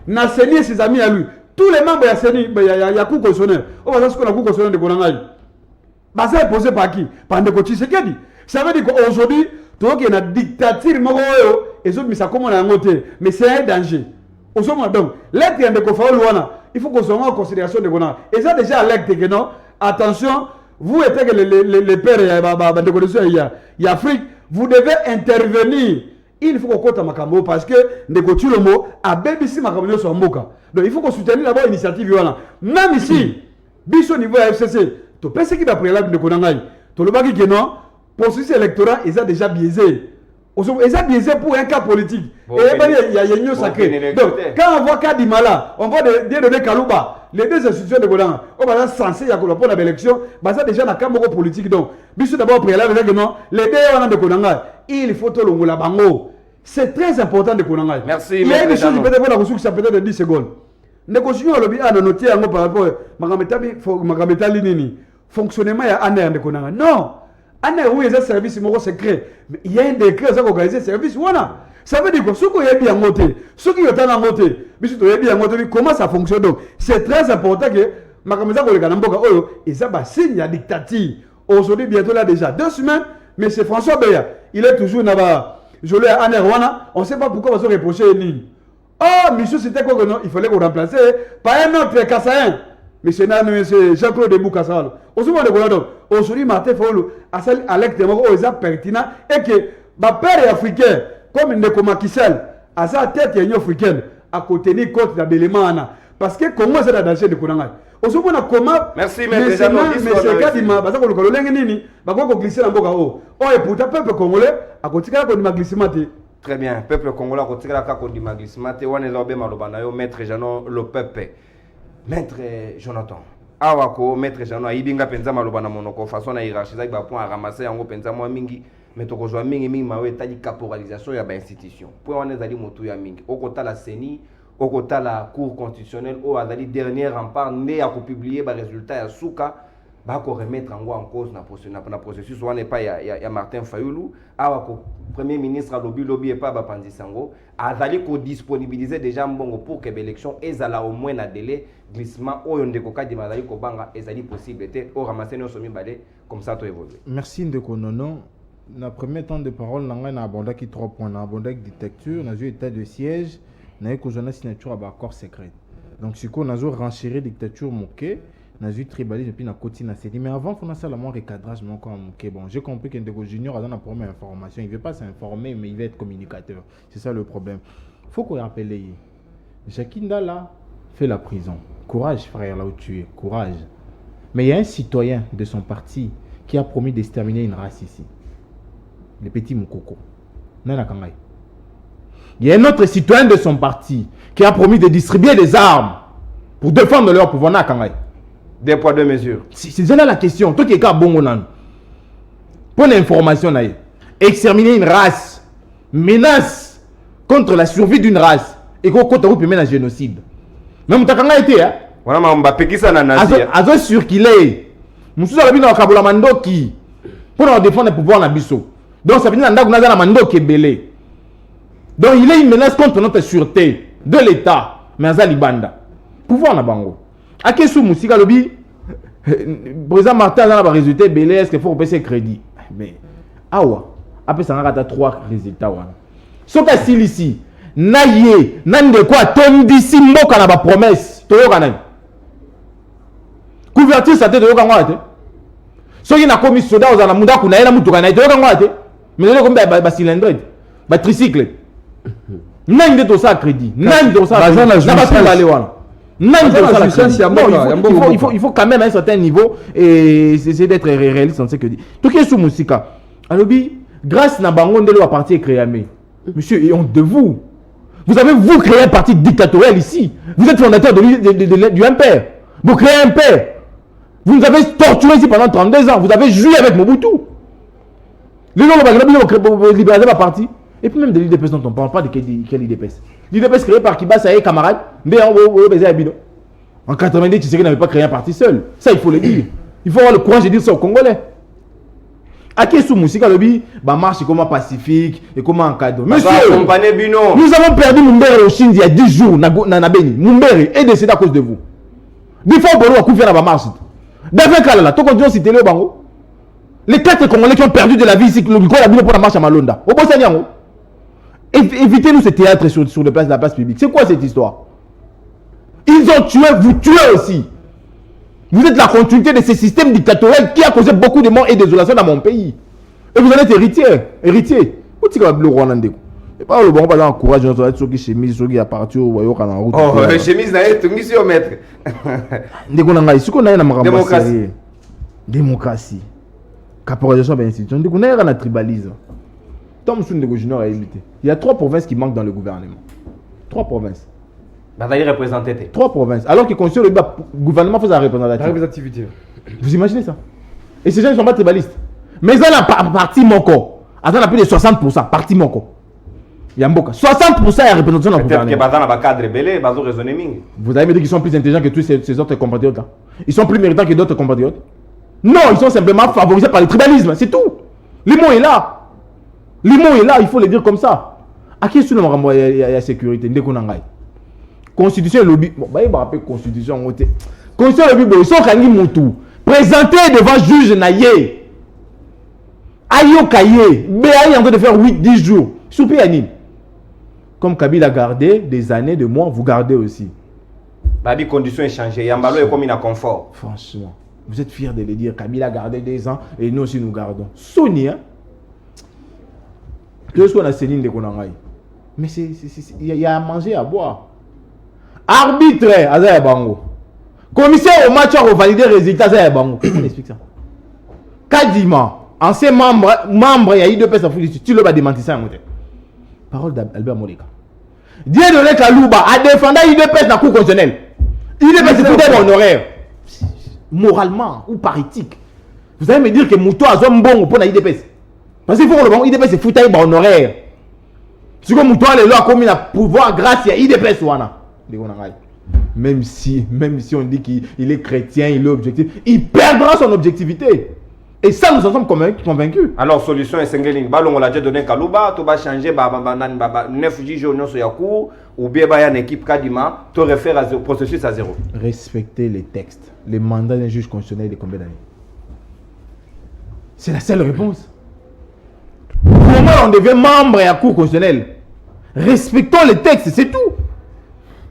Na Seni et ses amis à lui. Tous les membres de Seni, il y a cour constitutionnelle. On va voir ce qu'on a cour constitutionnelle de Konanga. Bah ça imposé par qui? Par Ndeko Tshisekedi. Ça veut dire qu'aujourd'hui, donc il y a une dictature et ça comme on a noté, mais c'est un danger. Donc, l'acte de Kofaoluana, il faut qu'on soit en considération de Gona. Et ça déjà l'acte que non, attention, vous êtes que les pères il y a Afrique, vous devez intervenir. Il faut qu'on compte Makambo parce que Ndeko Tshilombo a BBC Makambo sur Mboka. Donc il faut qu'on soutienne d'abord l'initiative. Même ici, au niveau FCC, tu penses qu'il va préalable de Konangaï. Tu le vois que non. Processus électoral, ils ont déjà biaisé. Ils ont biaisé pour un cas politique. Et il y a une sacrée. Donc, quand on voit Kadimala, on voit des données Kalouba, les deux institutions de Golan, on va censé pour l'élection, ça déjà dans le camp politique. Donc, bisous d'abord préalable, les deux de Konanga, il faut tout le bango. C'est très important de Konanga. Merci. Il y a une chose qui peut être pour ça peut-être 10 secondes. Nous continuons à le bien noter par rapport à Magametali fonctionnement à Aner de Konanga. Non! Oui, il y a un service secret. Mais il y a un décret qui a organisé ce service. Ça veut dire que ceux qui ont bien noté, ceux qui ont bien noté, comment ça fonctionne. Donc, c'est très important que Makameza Kolekanamboka, ils ont un signe de dictature. Aujourd'hui, bientôt là déjà 2 semaines, mais c'est François Beya. Il est toujours là-bas. Je l'ai à Nerwana. On ne sait pas pourquoi on va se reprocher une ligne. Oh, monsieur, c'était quoi que non? Il fallait qu'on remplace par un autre Kassaïen. Mais c'est Jean-Claude Debout Kassal. Aujourd'hui, Martin Faoulou a l'acte de pertinent et que ma père est africain, comme une Nekomakissel, à sa tête est africaine, à côté de compte d'éléments. Parce que comment c'est la danger de Konanga? Aujourd'hui, on a comment. Merci, mais c'est Kadima, parce que le Lengeni, on va glisser dans le Boka. Oh, et pourtant, peuple congolais, à côté de la glissement. Très bien, peuple congolais, à côté de la glissement, on est là, maître Janon, le peuple. Maître Jonathan, awako maître Janon aibinga penza maloba na monoko façon na hiérarchiser ba point à ramasser yango penza moi mingi mais to kozwa mingi mawe tali caporalisation ya ba institution. Point on ezali motu ya mingi. Okota la CENI, okota la cour constitutionnelle o azali dernier rempart né à publier ba résultat ya souka ba ko remettre en cause na processus on n'est pas ya Martin Fayoulou awako premier ministre lobby et pas ba Pandisango azali ko disponibiliser déjà mbongo pour que l'élection ezala au moins na délai glissement oyo ndeko Kadima azali ko banga ezali possible te o ramasser no somi balé comme ça to évoluer. Merci ndeko Nono. Na premier temps de parole nanga na abondaki 3 points na abondaki dictature na état de siège na ko jona signature à accord secret. Donc si on a renchéri dictature moquée, on a eu tribalisme et puis on a continué à se dire mais avant on a ça la moins recadrage mais encore moqué. Bon, j'ai compris qu'un Ndeko Junior a dans la première information, il veut pas s'informer mais il veut être communicateur. C'est ça le problème. Faut qu'on rappelle Jacques Ndala fait la prison. Courage frère là où tu es, courage. Mais il y a un citoyen de son parti qui a promis d'exterminer une race ici. Les petits Moukoko. Nana Kangai. Il y a un autre citoyen de son parti qui a promis de distribuer des armes pour défendre leur pouvoir. Nana Kangai. Deux poids, deux mesures. C'est là la question. Toi qui es à Bongo Nan. Pour l'information, exterminer une race, menace contre la survie d'une race et qu'on compte mener un génocide. Même Takanga été, hein? Voilà, ma Mbappé qui s'en a nazi. Azo circulé. Moussou a bien au Kaboula Mandoki pour défendre le pouvoir Nabiso. Donc ça veut dire que nous avons Mandoki belé. Donc il est une menace contre notre sûreté de l'État. Mais Azali Banda. Pouvoir Nabango. Akesu Moussika Lobi. Président Martin a un résultat belé. Est-ce qu'il faut baisser crédit? Mais awa. Après ça, on a 3 résultats. Sauf que si ici, naïe, nande quoi, ton d'ici, mboka na ba promesse. Toyo kanai. Couverture ça te de yoka. So qui na commis soda aux alamuda kuna ela mutuka na itoka ngwate. Mais le comme ba cylindre, ba tricycle. Nani de to ça crédit. Nani de ça. Na ba aller wana. Nani de ça. Il faut quand même à un certain niveau et essayer d'être réaliste dans ce que dit. Tout qui est sous musika. Alobi grâce na bango ndelo à parti créé. Monsieur, et honte de vous. Vous avez vous créé un parti dictatorial ici. Vous êtes fondateur du MPR. Vous créez un MPR. Vous nous avez torturé ici pendant 32 ans. Vous avez joué avec Mobutu. Les gens ont libéré ma partie. Et puis même de l'IDPS dont on ne parle pas de quel IDPS. L'IDPS créé par Kiba Saye, camarade. En 90, tu sais qu'il n'avait pas créé un parti seul. Ça, il faut le dire. Il faut avoir le courage de dire ça aux Congolais. Akesu Moussika Lobi, marche comment pacifique et comment encadrer. Monsieur, nous avons perdu Mumbere au Chine il y a 10 jours. Nabeni. Mumbere est décédé à cause de vous. Des fois, on a couvert la marche. David Kalala, toi, quand tu as cité le bango, les 4 Congolais qui ont perdu de la vie ici, le Giko a pour la marche à Malonda. Au Bossaniango. Évitez-nous ce théâtre sur la place publique. C'est quoi cette histoire? Ils ont tué, vous tuez aussi. Vous êtes la continuité de ce système dictatorial qui a causé beaucoup de morts et de désolation dans mon pays. Et vous en êtes héritier. Où est-ce que vous avez le et pas le bon, pas dans courage, on être qui chemise, qui à partir au royaume en route. Oh, chemise, tu es sur maître. Démocratie. Caporalisation de l'institution. On a un tribalisme. Il y a 3 provinces qui manquent dans le gouvernement. 3 provinces. Représenter 3 provinces. Alors que le gouvernement fait la représentativité. Vous imaginez ça? Et ces gens ne sont pas tribalistes. Mais ils ont un parti Moko. Ils ont plus de 60%. Parti Moko. Il y a 60% de représentation dans le gouvernement. Vous avez me dit qu'ils sont plus intelligents que tous ces autres compatriotes là? Ils sont plus méritants que d'autres compatriotes? Non, ils sont simplement favorisés par le tribalisme, c'est tout. L'immo est là. L'immo est là, il faut le dire comme ça. À qui est-ce qu'il y a la sécurité? Constitution lobby. Bon, il va rappeler constitution. Constitution lobby, ils sont kangi moutou. Présenté devant juge naïe. Ayo kaye. BAI est en train de faire 8-10 jours. Soupi Yanine. Comme Kabila a gardé des années, des mois, vous gardez aussi. Les conditions ont changé. Yambalo est comme il a confort. Franchement, vous êtes fiers de le dire. Kabila a gardé des ans et nous aussi nous gardons. Sony, hein? Tout ce qu'on a Céline de Konangaï. Mais il y a à manger, à boire. Arbitre, Azaï Bango. Commissaire au match a validé les résultats, Azaï Bango. Comment on explique ça? Kadima, ancien membre, il y a eu 2 personnes. Tu le vas démentir ça, parole d'Albert Moleka. Dieu de Kalouba a défendu l'IDPS dans la cour constitutionnelle. L'IDPS c'est tout un honoraire. Moralement ou par éthique. Vous allez me dire que Mouto a un bon pour l'IDPS. Parce qu'il faut que le bon IDPS c'est foutu un honoraire. Si comme Mouto a le loi comme il a pouvoir grâce à l'IDPS. Même si on dit qu'il est chrétien, il est objectif, il perdra son objectivité. Et ça, nous en sommes convaincus. Alors, solution est single. On l'a déjà donné Kalouba, tu vas changer 9 jours sur la cour, ou bien il y a une équipe Kadima, tu réfères au processus à 0. Respecter les textes. Le mandat d'un juge constitutionnel de combien d'années? C'est la seule réponse. Comment on devient membre à la cour constitutionnelle? Respectons les textes, c'est tout.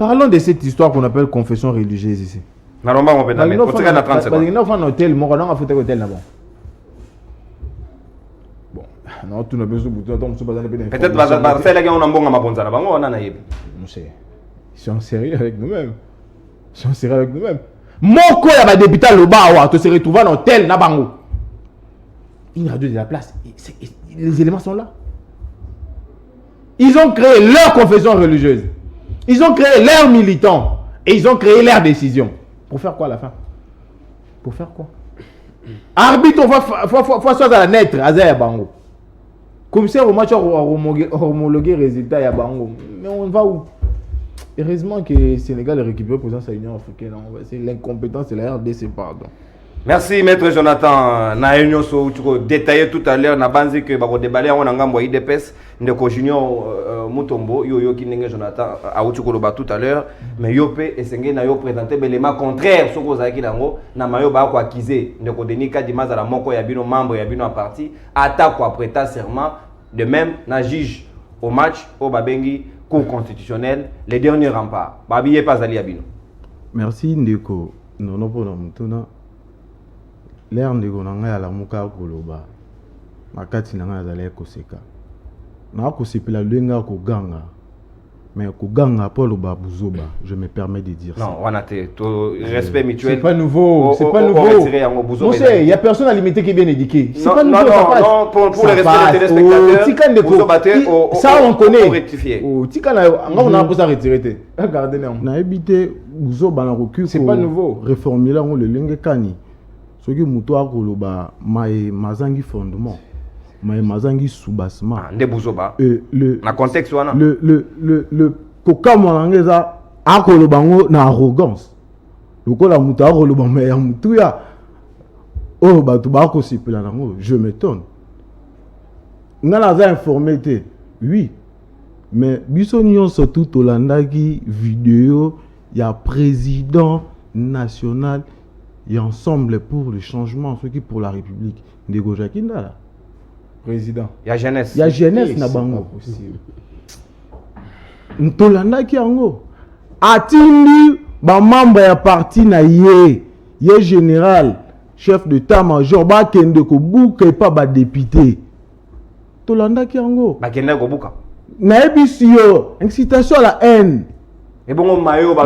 Parlons de cette histoire qu'on appelle confession religieuse ici. Normalement, on peut dans 30 secondes. Il y a un hôtel, mon on a fait un hôtel là-bas. Bon, non, tout n'a besoin de peut-être va faire la guerre en bon à ma bonne zone. On en a eu. Ils sont sérieux avec nous-mêmes. Ils sont sérieux avec nous-mêmes. Mon quoi, il y a des députés là-bas, tu se retrouves dans l'hôtel là-bas. Une radio de la place. Les éléments sont là. Ils ont créé leur confession religieuse. Ils ont créé leurs militants. Et ils ont créé leurs décisions. Pour faire quoi à la fin? Pour faire quoi? Arbitre, faut soit à la net, à Zaya Bango. Commissaire au match, homologué résultat, il y a Bango. Mais on va où? Heureusement que le Sénégal est récupéré pour sa Union africaine. C'est l'incompétence de la RDC, pardon. Merci Maître Jonathan. Na réunion so tu détaillé tout à l'heure na banzi que ba ko déballer on ngambo IDPS ndeko junior Mutombo yo ki ndenge Jonathan a uti ko loba tout à l'heure mais yo pe esengé na yo présenter l'élément contraire soko za ki nango na mayo ba ko accuser ndeko Denika Dimaza la moko ya bino membre ya bino en parti attaque ko prêter serment de même na juge au match au babengi cour constitutionnelle les derniers remparts babiye pas ali ya bino. Merci ndeko nono pona mutuna. L'air ndeko na ngai ala muka koloba makati na ngai azali koseka na kosepela lenga koganga mais koganga Paul Babuzoba je me permets de dire ça. Non, on a respect mutuel. C'est pas nouveau, c'est pas nouveau. Monsieur, il y a personne à limiter qui est bien éduqué. C'est pas nouveau, ça passe. Non, pour le respect des téléspectateurs, ça on connaît. Rectifier. Tika na on a pour ça retirer. Regardez là. Na ebité Buzoba na recul. C'est pas nouveau. Réformuler on le lenga kani. Ce qui muto akoloba mazangi fondement. Mazangi soubassement. Nde Buzoba. Na contexte wana. Le kokamo ngeza akoloba ngo na arrogance. Lokola muto akoloba mais ya mutu ya oh batu ba ko sipela nango, je m'étonne. Ngala za informé té. Oui. Mais biso nyonso tout olandaki vidéo ya président national et ensemble pour le changement, ceux qui pour la République. Ndeko Jakinda là. Président. Il y a jeunesse. Il y a jeunesse na bango. Ntolanda ki yango. Atindi ba membre ya parti na ye général, chef d'état-major ba kende ko buka et pas ba député. Tolanda ki yango. Ba kende ko buka. Na ebisio incitation à la haine. Et bon mayo ba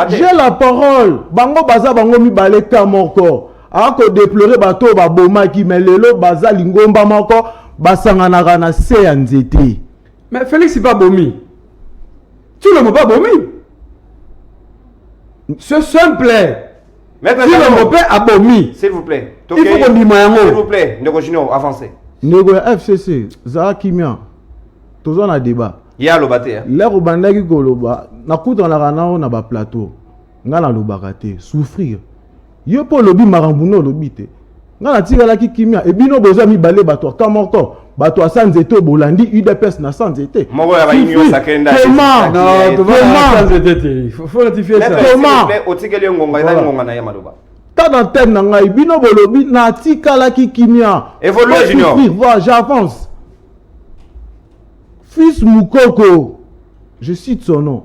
j'ai la parole. Bango baza bango mi baleka moko. Ako déplorer bato ba boma ki melelo baza lingomba moko basangana na se ya nzete. Mais Félix c'est pas bomi. Tu le mot pas bomi. C'est simple. Maître tu le mot pas abomi. S'il vous plaît. Il faut qu'on dise s'il vous plaît, ne continuons avancer. Nego FCC za kimia. Tozo na débat. Ya lobaté. L'air au bandaki koloba na kuta na kana na ba plateau. Ngala lobaka te souffrir. Yo po lobi marambuno lobi te. Ngala tika ki kimia e bino boza mi balé bato kamoko. Bato a sanzete bolandi UDPS na sanzete. Moko ya ba union sakenda. Non, tu vas sanzete. Il faut ratifier ça. Comment? Otikeli ngonga eza ngonga na ya maloba. Ta dans tête na ngai bino bolobi na tika ki kimia. Évolue junior. Voilà, j'avance. Fils Moukoko, je cite son nom.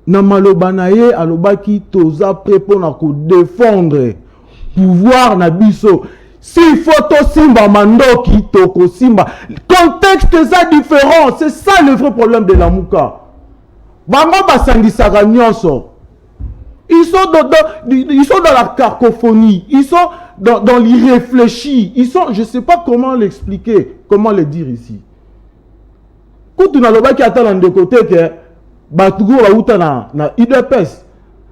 Na maloba na ye alobaki toza prêt pour na ko défendre pouvoir na biso. S'il faut to simba mandoki toko simba. Contexte est différent, c'est ça le vrai problème de la Mouka. Bango basangisaka nyonso. Ils sont dans la cacophonie, ils sont dans l'irréfléchi, ils sont, je sais pas comment l'expliquer, comment le dire ici. Quand on a le qui attend de côté que Batugo va outa na IDPS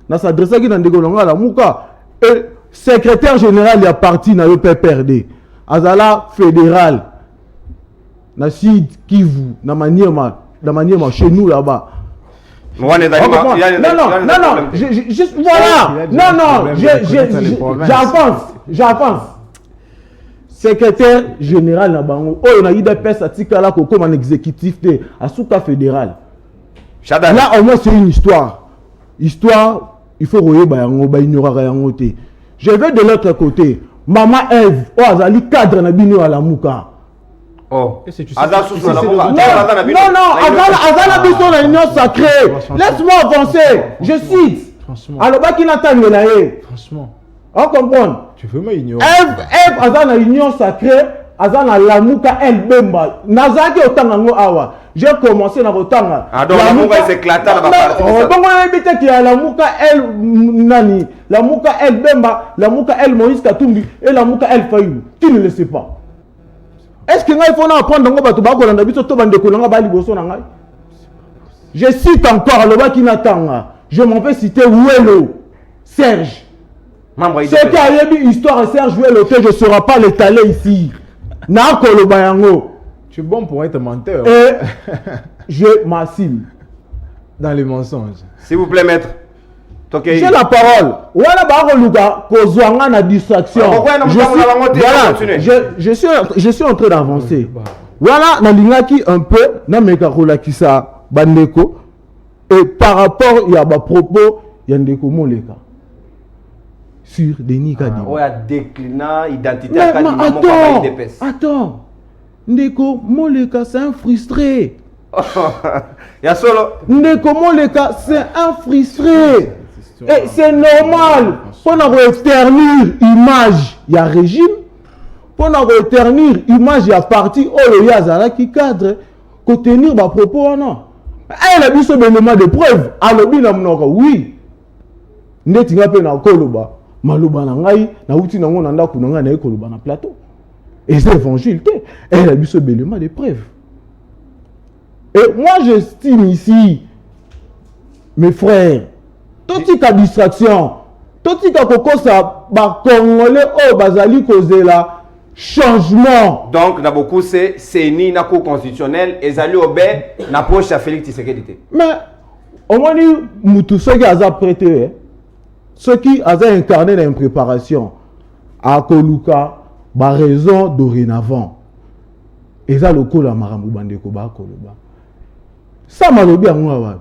na s'adresse qui dans de la Mouka et secrétaire général ya parti na le PPRD azala fédéral na Sud Kivu na manière chez nous là-bas. Non, voilà. J'avance. Secrétaire général na bango. Oh, on a eu des personnes à comme un exécutif de Asuka fédéral. Là, au moins, c'est une histoire. Histoire, il faut ignorer. Je vais de l'autre côté. Maman Eve, oh, azali cadre na bino à la Mouka. Oh. Et c'est tu sais- Aza sous et sur la c'est bombe. dans- Non, Azana biso na union sacrée. Laisse-moi avancer. Je cite. Franchement. Alors, baki n'attendent na ye. Franchement. On comprend. Tu veux m'ignorer. Eve Azana union sacrée. Azana Lamuka El Bemba. Nazaki otangango awa. J'ai commencé na rotanga. Ah donc Lamuka s'éclata là-bas. Donc on a évité qu'il y a Lamuka El Nani. Lamuka El Bemba. Lamuka El Moïse Katumbi. Et Lamuka El Fayou. Tu ne le sais pas. Est-ce que il faut apprendre ngo bato bakolanda biso to bande kolanga ba liboso na ngai? Je cite encore le baki natanga. Je m'en vais citer Ouelo Serge. C'est qui a eu histoire de Serge Ouelo que je ne saurais pas l'étaler ici. Na koloba yango. Tu es bon pour être menteur. Et je m'assume. Dans les mensonges. S'il vous plaît, maître. J'ai la parole. Voilà, Baroluga, Kozwanga na distraction. Je suis en train d'avancer. Voilà, na lingaki un peu, na mekarola kisa bandeko. Et par rapport, il y a des propos, il y a des Moleka. Sur Denis Kadi. Il y a déclinant identité Mais à Kadi. Attends. Ndeko Moleka, c'est un frustré. Il y a solo. Ndeko Moleka, c'est un frustré. Et c'est normal. Pour nous ternir l'image, il y a régime. Pour nous ternir l'image, il y a parti. Oh, il y a Zara qui cadre. Pour tenir ma propos, non. Elle a vu ce élément de preuve. Alors, oui. Ndeti nga pe na koloba. Maloba na ngai. Na uti na ngona ndaku na ngai na koloba na plateau. Et c'est évangile. Elle a vu ce élément de preuve. Et moi, j'estime ici, mes frères, toute la distraction, toute la kokosa, ba Congolais, oh, bazali causer la changement. Donc, na beaucoup, c'est ni na cour constitutionnelle, et Zali Obé, na poche à Félix Tshisekedi. Mais, au moins, nous, ceux qui ont prêté, ceux qui ont incarné dans une préparation, à Koluka, ba raison dorénavant. Et ça, le coup, la maramou bandeko ba Koluba. Ça m'a dit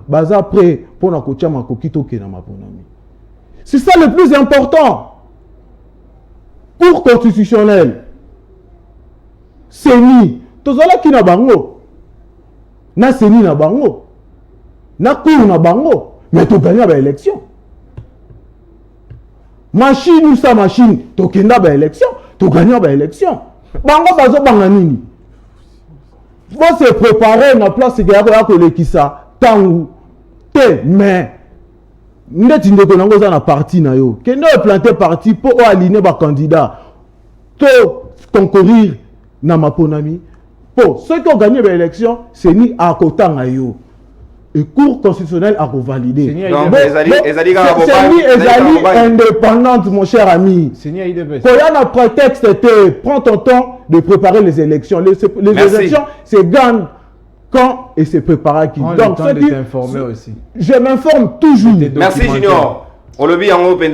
baza prêt pour na kocha makokito ke na maponami. C'est ça le plus important. Cour constitutionnelle. Seni, tozala ki na bango. Na seni na bango. Na cour na bango, mais to gagner ba élection. Machine ou sa machine, to kenda ba élection, to gagner ba élection. Bango bazo banga nini? Faut se préparer na place que yako yako lekisa tangu te mais ndeti ndeko nango za na parti na yo kende planter parti pour aligner ba candidat to concourir na maponami pour ceux qui ont gagné l'élection c'est ni à côté na yo et cour constitutionnelle a valider. C'est indépendante, mon cher ami. Quand il y a un prétexte, prends ton temps de préparer les élections. Les élections, c'est gagne quand et c'est préparé qui. Donc, t'informer aussi. Je m'informe toujours. Merci Junior. On le dit en open,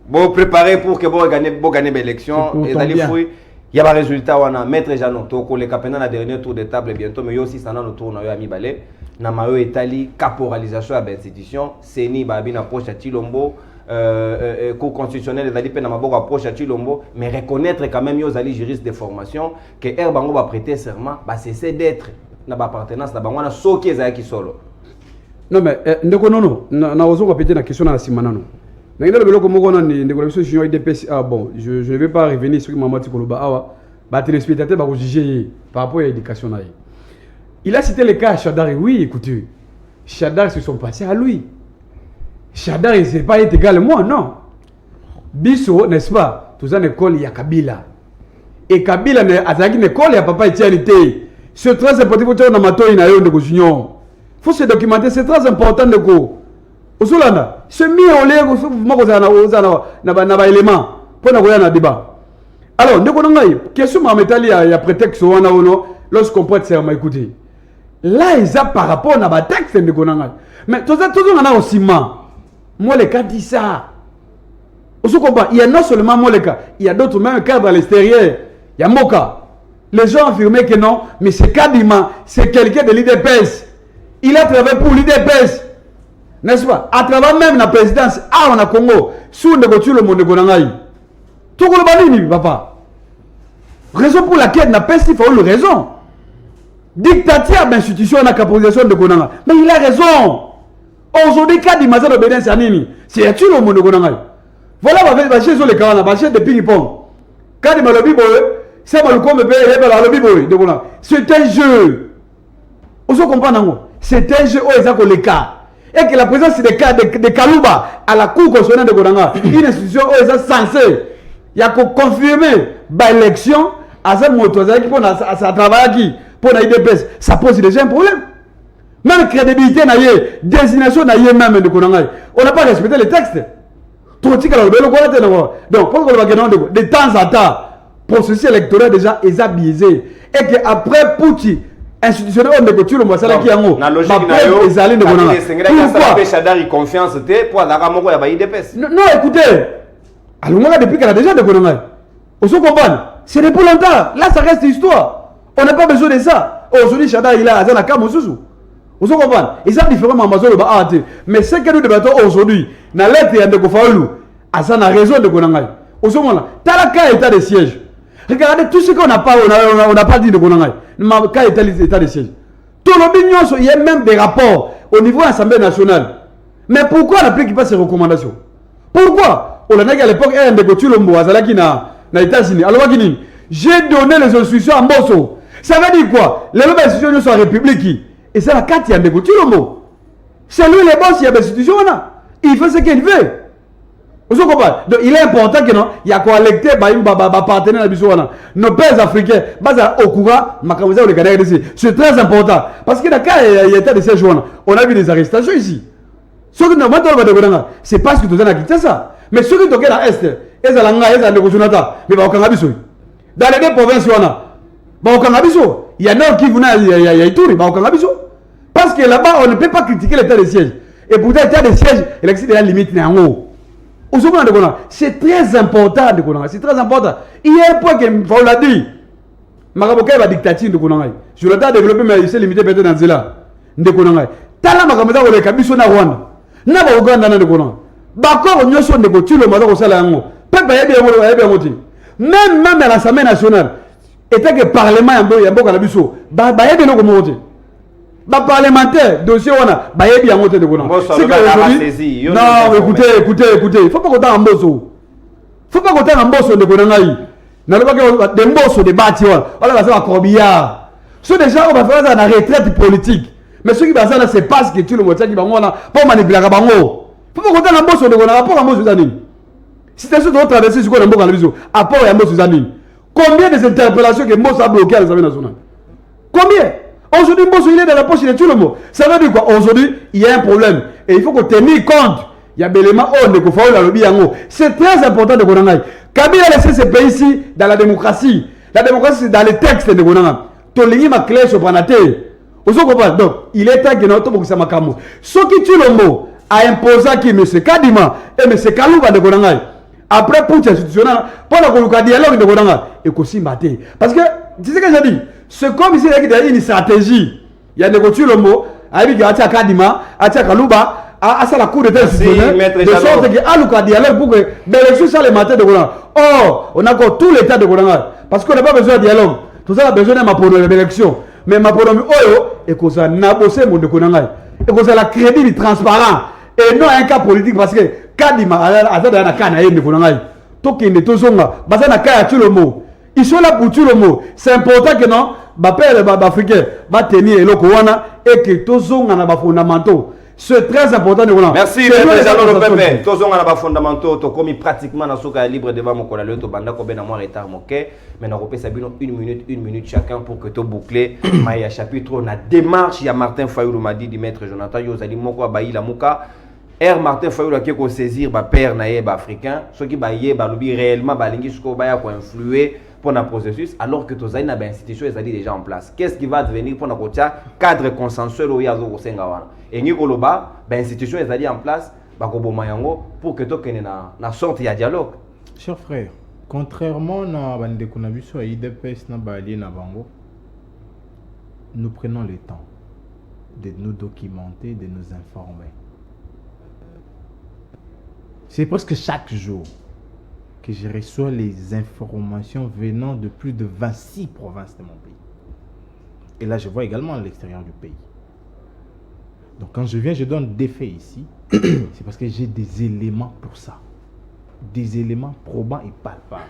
bon préparer pour que vous gagnez l'élection. Il y a un résultat, on a maître Jeannot, les capitaines à dernier tour de table bientôt, mais aussi ça dans tour, on a mis balai. Namayo Italie, caporalisation à l'institution, Seni Babi approche à Chilombo, cour constitutionnelle, les alliés Penamabo approche à Chilombo, mais reconnaître quand même aux alliés juristes de formation que Herbango va prêter serment, bah cesser d'être dans l'appartenance, dans la soki qui solo. Non mais ndeko non, na ozo va péter la question na simanano. Mais le biloko moko na ndeko la junior IDPS ah bon, je ne vais pas revenir sur Mamati Koloba awa, bah téléspectateurs va juger par rapport à l'éducation na. Il a cité le cas Chadari. Oui, écoutez, Chadari se sont passés à lui. Chadari, c'est pas égal à moi, non. Bisso, n'est-ce pas? Tous en école, il y a Kabila. Et Kabila, il y a une école, il y a papa Etialité. C'est très important pour faire un amateur de junior. Il faut se documenter, c'est très important de go. Osolana, ce mis en l'air, na élément pour na débat. Alors, nous avons question il y a prétexte lorsqu'on prête serment, écoutez. Là, ils ont par rapport à ma texte de Gonanga. Mais tout ça, on a aussi moi, les cas dit ça. Il y a non seulement moi, les cas, il y a d'autres même cadres à l'extérieur. Il y a Moka. Les gens affirmaient que non, mais c'est Kadima, c'est quelqu'un de l'IDPS. Il a travaillé pour l'IDPS. N'est-ce pas? À travers même la présidence, on a Congo, sous le monde de Gonanga. Tout le monde, papa. Raison pour laquelle n'a pas si fait raison. Dictateur d'institution na caporisation de Konanga. Mais il a raison. Aujourd'hui, quand il m'a dit l'obédience à Nini, c'est tu le monde de Konanga. Voilà, ma chez les carans, ma chez de ping-pong. Quand il m'a le bibo, c'est moi le com, le bibo de Konanga. C'est un jeu. On se comprend, c'est un jeu où ils ont les cas. Et que la présence des cas de Kalouba à la Cour constitutionnelle de Konanga, une institution où ils sont censés, il y a qu'à confirmer l'élection à cette moto, ça travaille qui pour la IDPS, ça pose déjà un problème. Même crédibilité, désignation, même de Konanga. On n'a pas respecté les textes. Donc, pour de temps en temps, le processus électoral déjà est biaisé. Et qu'après Pouti, institutionnel, on ne peut le mois qui en haut. La logique est allée de Konanga. Pourquoi confiance pour la Moko et IDPS? Non, écoutez, alors depuis qu'elle a déjà de Konanga. On se comprend. C'est depuis longtemps. Là, ça reste histoire. On n'a pas besoin de ça. Aujourd'hui, Chada, il a Azana Kamousousou. Vous comprenez? Ils ont différents Amazon. Mais ce que nous débattons aujourd'hui, dans lettre de Kofaolu, Azana a raison de Konanga. Au moment-là, Talaka état de siège. Regardez tout ce qu'on n'a pas, on n'a pas dit de Konanga. Cas état de siège. Tout l'opinion, il y a même des rapports au niveau de l'Assemblée nationale. Mais pourquoi on n'applique pas ces recommandations? Pourquoi? On a dit à l'époque, un de Gotulombo, Azalaki na États-Unis. Alors, j'ai donné les instructions à Mbosso. Ça veut dire quoi? Les institutions sont en République. Et c'est la carte qui a négocié le mot. C'est lui le boss, il y a des institutions. Il fait ce qu'il veut. Vous comprenez? Donc il est important que non, il y a quoi électer partenaire nos pères africains, au courant, c'est très important. Parce que dans le cas il y a des sièges, on a vu des arrestations ici. Ce qui c'est parce que tu as quitté ça. Mais ceux qui sont à l'Est, ils ont négocié. Mais dans les deux provinces, il y a Nord qui il y a Ituri, parce que là-bas, on ne peut pas critiquer l'état de siège. Et pourtant, l'état de siège, il existe des limites. C'est très important. C'est très important. Il y a un point qu'on l'a dit. Maraboka va dictature de Konanga. Je le temps développé, mais il s'est limité peut-être dans Zela. De Konanga. Tala Makamada ou les Kabiso na Rwanda. N'a pas Ouganda de Konanga. Bakor, nous sommes de Kotu, le Mada au Salayango. Peuple, il y a même à l'Assemblée nationale. Et que le Parlement il y a beaucoup de biso. Bah il y a des gens qui bah parlementaire dossier on a bah il y a des gens de Konanga. C'est que non, écoutez, il faut pas qu'on t'en embosso. Faut pas qu'on t'en embosso de Konanga. N'a pas que des mbossos de bâti voilà ça va corbillard. Ceux déjà on va faire ça dans la retraite politique. Mais ceux qui va ça c'est parce que tu le moitié qui va on a pas manipuler la bango. Faut pas qu'on t'en embosso de Konanga pas embosso d'année. Si tu as traversé sur quoi dans le biso apport et embosso d'année. Combien des interpellations que Mbosso a bloquées à l'Assemblée nationale? Combien? Aujourd'hui, Mbosso il est dans la poche, il est tout le mot. Ça veut dire quoi? Aujourd'hui, il y a un problème. Et il faut qu'on tienne compte. Il y a Belema on ne faut la lobby yango. C'est très important de Konanga. Kabila a laissé ce pays ici dans la démocratie. La démocratie, c'est dans les textes de Konanga. Tolingi ma clé sur Panate. Vous comprenez? Donc, il est temps que notre beaucoup sama kamo. Ce qui tue le mot a imposé qui M. Kadima et M. Kalouba de Konanga. Après, pour institutionnel, pour le dialogue de Konanga, et aussi maté. Parce que, tu sais ce que j'ai dit? C'est comme ici, il y a une stratégie. Il y a négocié le mot, avec Atia Kadima, Atia Kalouba, à la cour de institutionnelle, de sorte qu'il y a un dialogue pour que l'élection soit le matin de Konanga. Or, on a encore tout l'état de Konanga. Parce qu'on n'a pas besoin de dialogue. Tout ça a besoin de ma pronomie d'élection. Mais ma pronomie, et que ça n'a pas besoin de Konanga. Et que ça la crédit du transparent. Et non un cas politique parce que Kadima a dans la canne de Konanga. Toki ne tozonga, basa na kaya tout le mot. Ils sont là pour tout le mot. C'est important que non, ba père ba africain ba tenir eloko wana et que tozonga na ba fondamentaux. C'est très important de Konanga. Merci le Pepe. Tozonga na ba fondamentaux to komi pratiquement na soka libre devant mon collègue to banda ko bena moi retard moké. Mais na repé sabino 1 minute chacun pour que to boucler maya chapitre na démarche ya Martin Fayulu m'a dit maître Jonathan Yozali moko bayi la muka. Martin Fayulu qui a saisir ba père naïe ba africain, ceux qui baillé ba lobby réellement ba lingi jusqu'au baya pour influer pour un processus alors que tous les institutions sont déjà en place. Qu'est-ce qui va advenir pour notre cadre consensuel où il y a zo sengawana. Et ni koloba ba institutions sont en place ba ko bomayango pour que to kene na sorte ya dialogue. Cher frère, contrairement à bande konabiso à IDPS na ba allié na bango, nous prenons le temps de nous documenter, de nous informer. C'est presque chaque jour que je reçois les informations venant de plus de 26 provinces de mon pays. Et là, je vois également à l'extérieur du pays. Donc quand je viens, je donne des faits ici. C'est parce que j'ai des éléments pour ça. Des éléments probants et palpables.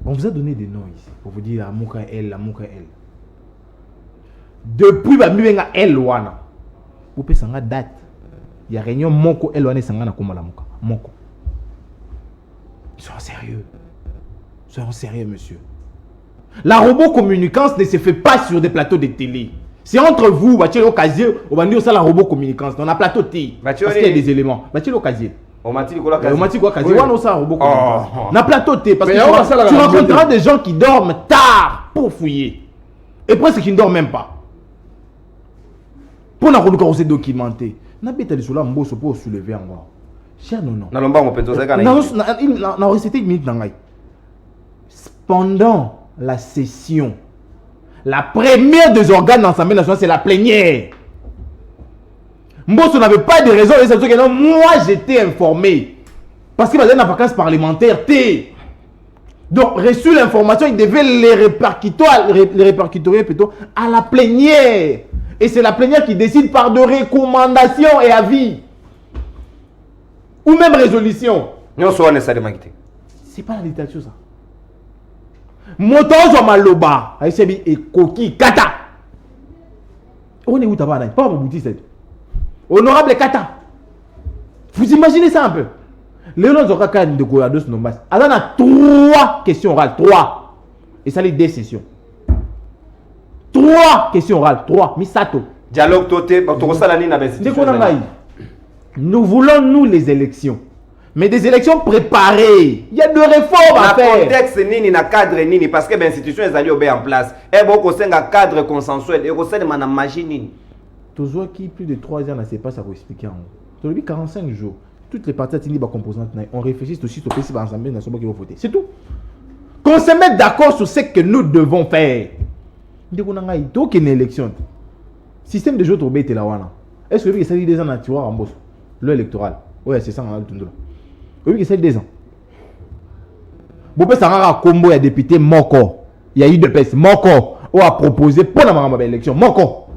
On vous a donné des noms ici pour vous dire la Mouka L, la Mouka L. Depuis la Mouka L, vous pouvez savoir date. Il y a réunion Moko L, Sangana Kuma la Mouka. Moko. Soyons sérieux. Soyons sérieux, monsieur. La robot-communicance ne se fait pas sur des plateaux de télé. C'est entre vous, bah, au casier, on va dire ça la robot-communicance. On a plateau de télé. Parce qu'il y a des éléments. Bah, au casier. On m'a dit quoi casier. On m'a dit quoi casier. On a ça robot-communicance. On a plateau de télé. Parce Mais que tu rencontreras des gens qui dorment tard pour fouiller. Et presque qui ne dorment même pas. Pour nous se documenter. N'habite les solas mbosso pour soulever encore. Cher non non. Nalomba mon péto ça na recette une minute nangai. Pendant la session, la première des organes de l'Assemblée nationale, c'est la plénière. Mbosso n'avait pas de raison et c'est que non, moi j'étais informé. Parce qu'il y avait une vacances parlementaire. Donc, reçu l'information, il devait les répercuter plutôt à la plénière. Et c'est la plénière qui décide par de recommandations et avis. Ou même résolution. C'est pas la dictature ça. Motozo maloba. Aïsebi et Koki Kata. On est où t'as pas mon boutique. Honorable Kata. Vous imaginez ça un peu? Léon Zokaka de Goyados Nombas. Alors on a 3 questions orales. 3. Et ça les 2 sessions. 3 questions orales. 3. Misato. Dialogue toté. Nous voulons, nous, les élections. Mais des élections préparées. Il y a de réformes à faire. Le contexte nini na cadre nini parce que l'institution est allée en place. Et bon, c'est un cadre consensuel. Et c'est une magie nini. Toujours qui plus de 3 ans, ne sait pas ça pour expliquer. Depuis 45 jours, toutes les parties sont composantes. On réfléchit aussi au principe ensemble nationale qui vont voter. C'est tout. Qu'on se mette d'accord sur ce que nous devons faire. Donc, on a une élection. Système de jeu trop bête là. Est-ce que ça dit des ans naturels en bosse? L'électoral. Oui, c'est ça, on a le tout. Oui, c'est 2 ans. Bopé Sarara Combo, il y a député Moko. Il y a eu de PS Moko. On a proposé pour la élection. Moko.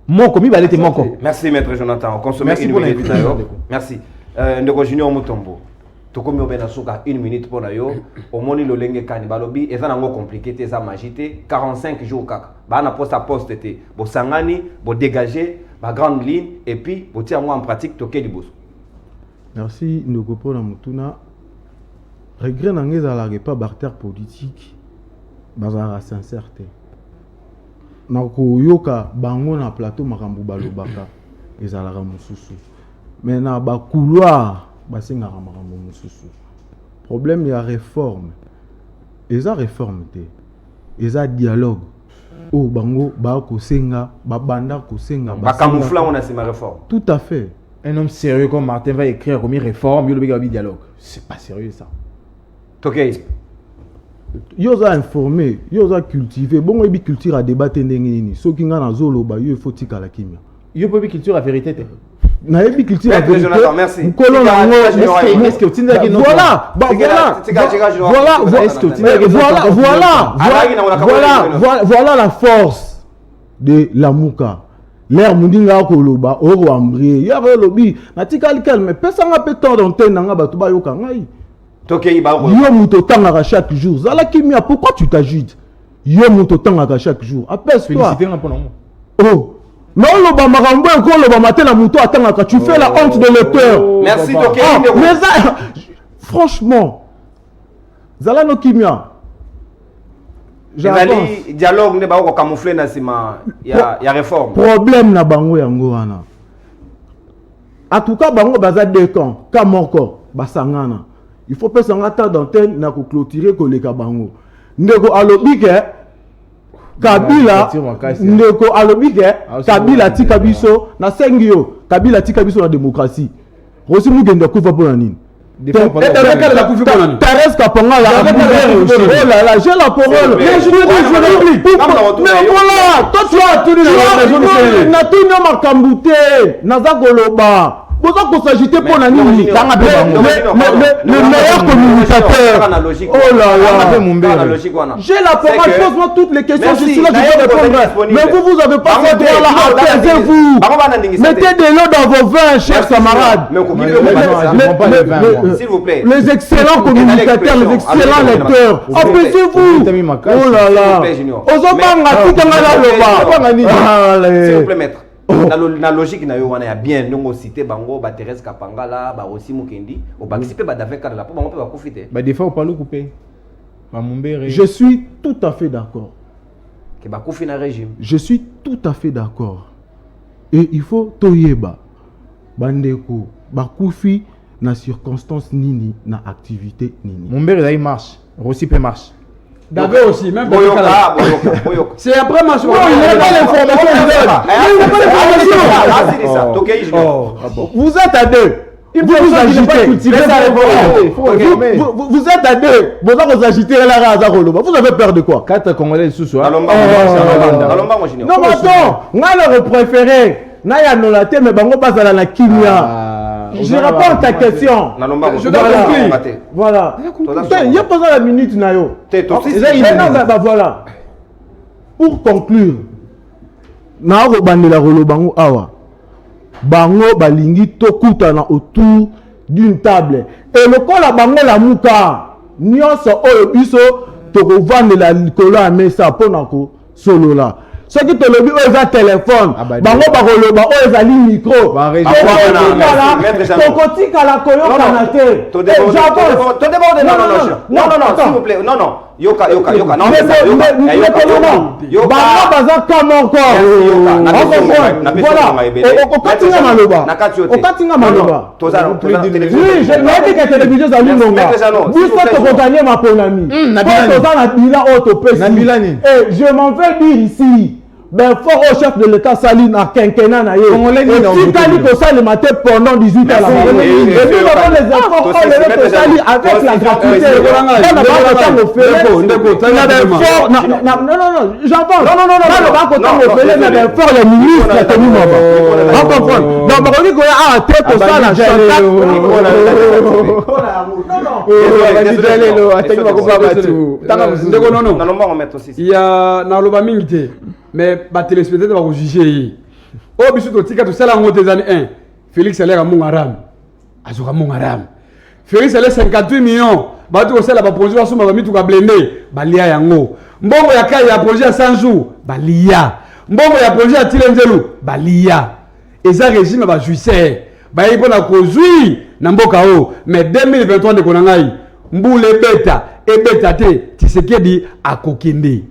Moko, mi balete Moko. Merci, maître Jonathan. On consomme une minute. Merci. Ndeko Junior Mutombo. Tokomi obena soka 1 minute pour nayo. Omoni lolenge kani balobi. Et ça n'a pas compliqué, ça magité. 45 jours kaka. Ba na poste à poste té. Bo sangani, bo dégager. Ma grande ligne et puis vous tirez moi en pratique toquer du boss. Merci Ndoko na mutuna. Regret n'angé à la pas barter politique. Bazara sincérité. Nako yoka bango na plateau makambu balobaka ezalaka mususu. Mais na ba couloir basenga makambu mususu. Problème ya réforme. Eza réforme té. Eza dialogue. Oh bango ba kosenga ba banda kosenga ba camoufler on a c'est ma réforme. Tout à fait. Un homme sérieux comme Martin va écrire comme une réforme, il va dialogue. C'est pas sérieux ça. OK. Yoza informé, yoza cultivé. Bon ebi culture à débattre ndenge nini. Soki nga na zolo ba yo faut tika la kimia. Yo peut culture la vérité té. Na ebi culture la vérité. Merci. Est-ce que tu n'as que voilà, voilà la force de la Mouka. L'air mundinga koloba oro ambré. Ya lobi na tika calme pesa nga pe temps d'antenne nga batu ba yoka ngai. Toké ba yo muto tanga chaque jour. Zala kimia pourquoi tu t'agites? Yo muto tanga chaque jour. Apaise-toi. Féliciter un peu non. Oh. Non, le bamarambo et quand le bamaté la mouton attend quand tu fais la honte de l'auteur. Merci Toké. Mais ça, franchement, Zala no kimia. J'allais dialogue ne ba ko camoufler na sima ya réforme. Problème na bango yango wana. En tout cas bango baza 2 camps, ka moko basangana. Il faut pas s'en attendre d'antenne na ko clôturer ko leka bango. Ndeko alobi ke Kabila ndeko alobi ke Kabila tika biso na sengio Kabila tika biso na démocratie. Rosi mugenda kufa pona nini? Tares Kapanga là, oh là là, j'ai la parole. Mais je réplique. Mais voilà, toi tu as tout dit. Na tout n'a ma kambouté, naza goloba. Pourquoi s'agiter pour la nuit? Le meilleur communicateur. Oh là là. J'ai la parole, pose-moi toutes les questions, je suis là, je vais répondre. Mais vous avez pas ce droit-là, apaisez-vous. Mettez de l'eau dans vos vins, chers camarades. S'il vous plaît. Les excellents communicateurs, les excellents lecteurs. Apaisez-vous. Oh là là. S'il vous plaît, maître. La logique na yo wana ya bien ndongo cité bango ba Thérèse Kapangala ba aussi Mukendi au participer ba David Kadala pour bango ba profiter. Bah des fois on parle coupé. Je suis tout à fait d'accord. Que ba koufi na régime. Je suis tout à fait d'accord. Et il faut toyeba bandeko ba koufi na circonstance nini na activité nini. Mumbere il marche, Rossi peut marche. David aussi, même Boyoka. c'est après ma soirée. Il n'y a pas l'information. Vous êtes à deux. Vous agitez. Vous êtes à deux. Vous agitez vous avez peur de quoi? 4 Congolais sous soi. Non, mais attends. Moi, le préféré. Naya Nolate, mais bango pas à la Kinya. Je réponds à ta question. Je dois conclure. Voilà. Il y a pas la minute, Nayo. Voilà. Pour conclure, Nayo Bandela Rolo Bango Awa. Bango Balingi Tokutana autour d'une table. Et le col à Bango la Mouka. Nyonso Oyobiso, Toko Vandela Nicolas Mesa Ponako, solo là. Ceux qui te le disent, ils ont un téléphone. Bango Baroloba, ils ont un micro. Tokotika la koyo kanate. Non, s'il vous plaît. Non. Yoka. Non, mais ça, Yoka. Bango baza comme encore. Voilà. Okatinga maloba. Okatinga maloba. Oui, je n'ai dit que télévision za lungonga. Vous êtes tokontanier ma ponami. Toza na bila autopesi. Et je m'en vais dire ici. Ben fort au chef de l'État Saline à quinquennat na ye. Et si tali ko sali maté pendant 18 ans là. Et nous avons les efforts au sali avec la gratuité. Non, j'avance. Non, le fort les ministres que nous avons. On comprend. Donc on dit qu'on a tête au sali à chantage. Il y a dans le bamingité. Mais les téléspectateurs vont juger. Oh, bisu to tika to sala ngo des années 1. Félix Allaire a mon aram. Azoka mon aram. Félix Allaire 58 millions. Ba to sala ba projet wa suma ba mitu ka blender. Ba lia yango. Mbongo ya kai ya projet à 100 jours. Ba lia. Mbongo ya projet à Tilenzelu. Ba lia. Et ça régime ba juicer. Ba yipo na kozui na mboka o. Mais 2023 de konangai. Mbule beta et beta te Tshisekedi akokende.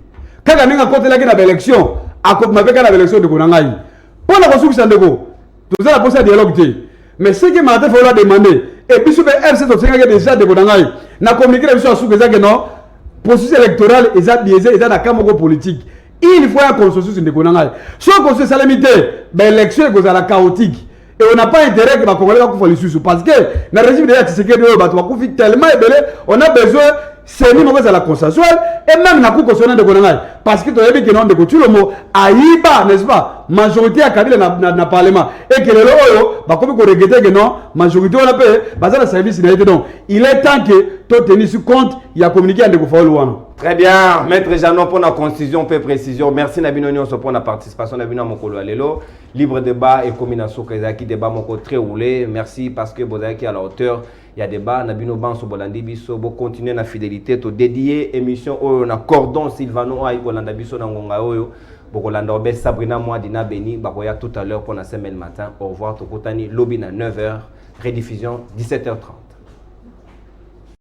Kaka ninga kote la na élection akop mapeka na élection de konangai pour la construction de go tout ça la poser dialogue té mais ce qui m'a fait demander et puis sur le FC to senga déjà de konangai na communiquer biso asu que ça que non processus électoral eza biaisé eza na kamoko politique il faut un consensus de konangai so consensus salamité ben élection est la chaotique et on n'a pas intérêt que les Congolais va les sous parce que dans le régime de Tshisekedi tellement on a besoin c'est ni mauvais à la consensuelle et même la cour constitutionnelle de Konangai parce que tu as dit que non de couture le mot aïba n'est-ce pas majorité à Kabila na parlement et que le oyo bah comme qu'on regrette que non majorité on a payé basé le service n'a été donc il est temps que tu tenir sur compte il y a communiqué à Ndekofalo. Très bien, Maître Janon pour la concision, peu précision. Merci Nabino Nyonso pour la participation. Nabino Mokolo Alelo. Libre débat et combinaison qui débat Moko très roulé. Merci parce que vous avez qui à la hauteur. Il y a débat. Nabino Banso Bolandi Biso. Vous continuez la fidélité. Tu dédié émission au cordon Sylvano Aïe Bolanda Biso Nangonga Oyo. Bokolanda Obe Sabrina Mouadina Beni. Bakoya tout à l'heure pour la semaine matin. Au revoir. Tokotani Lobby à 9h. Rediffusion 17h30.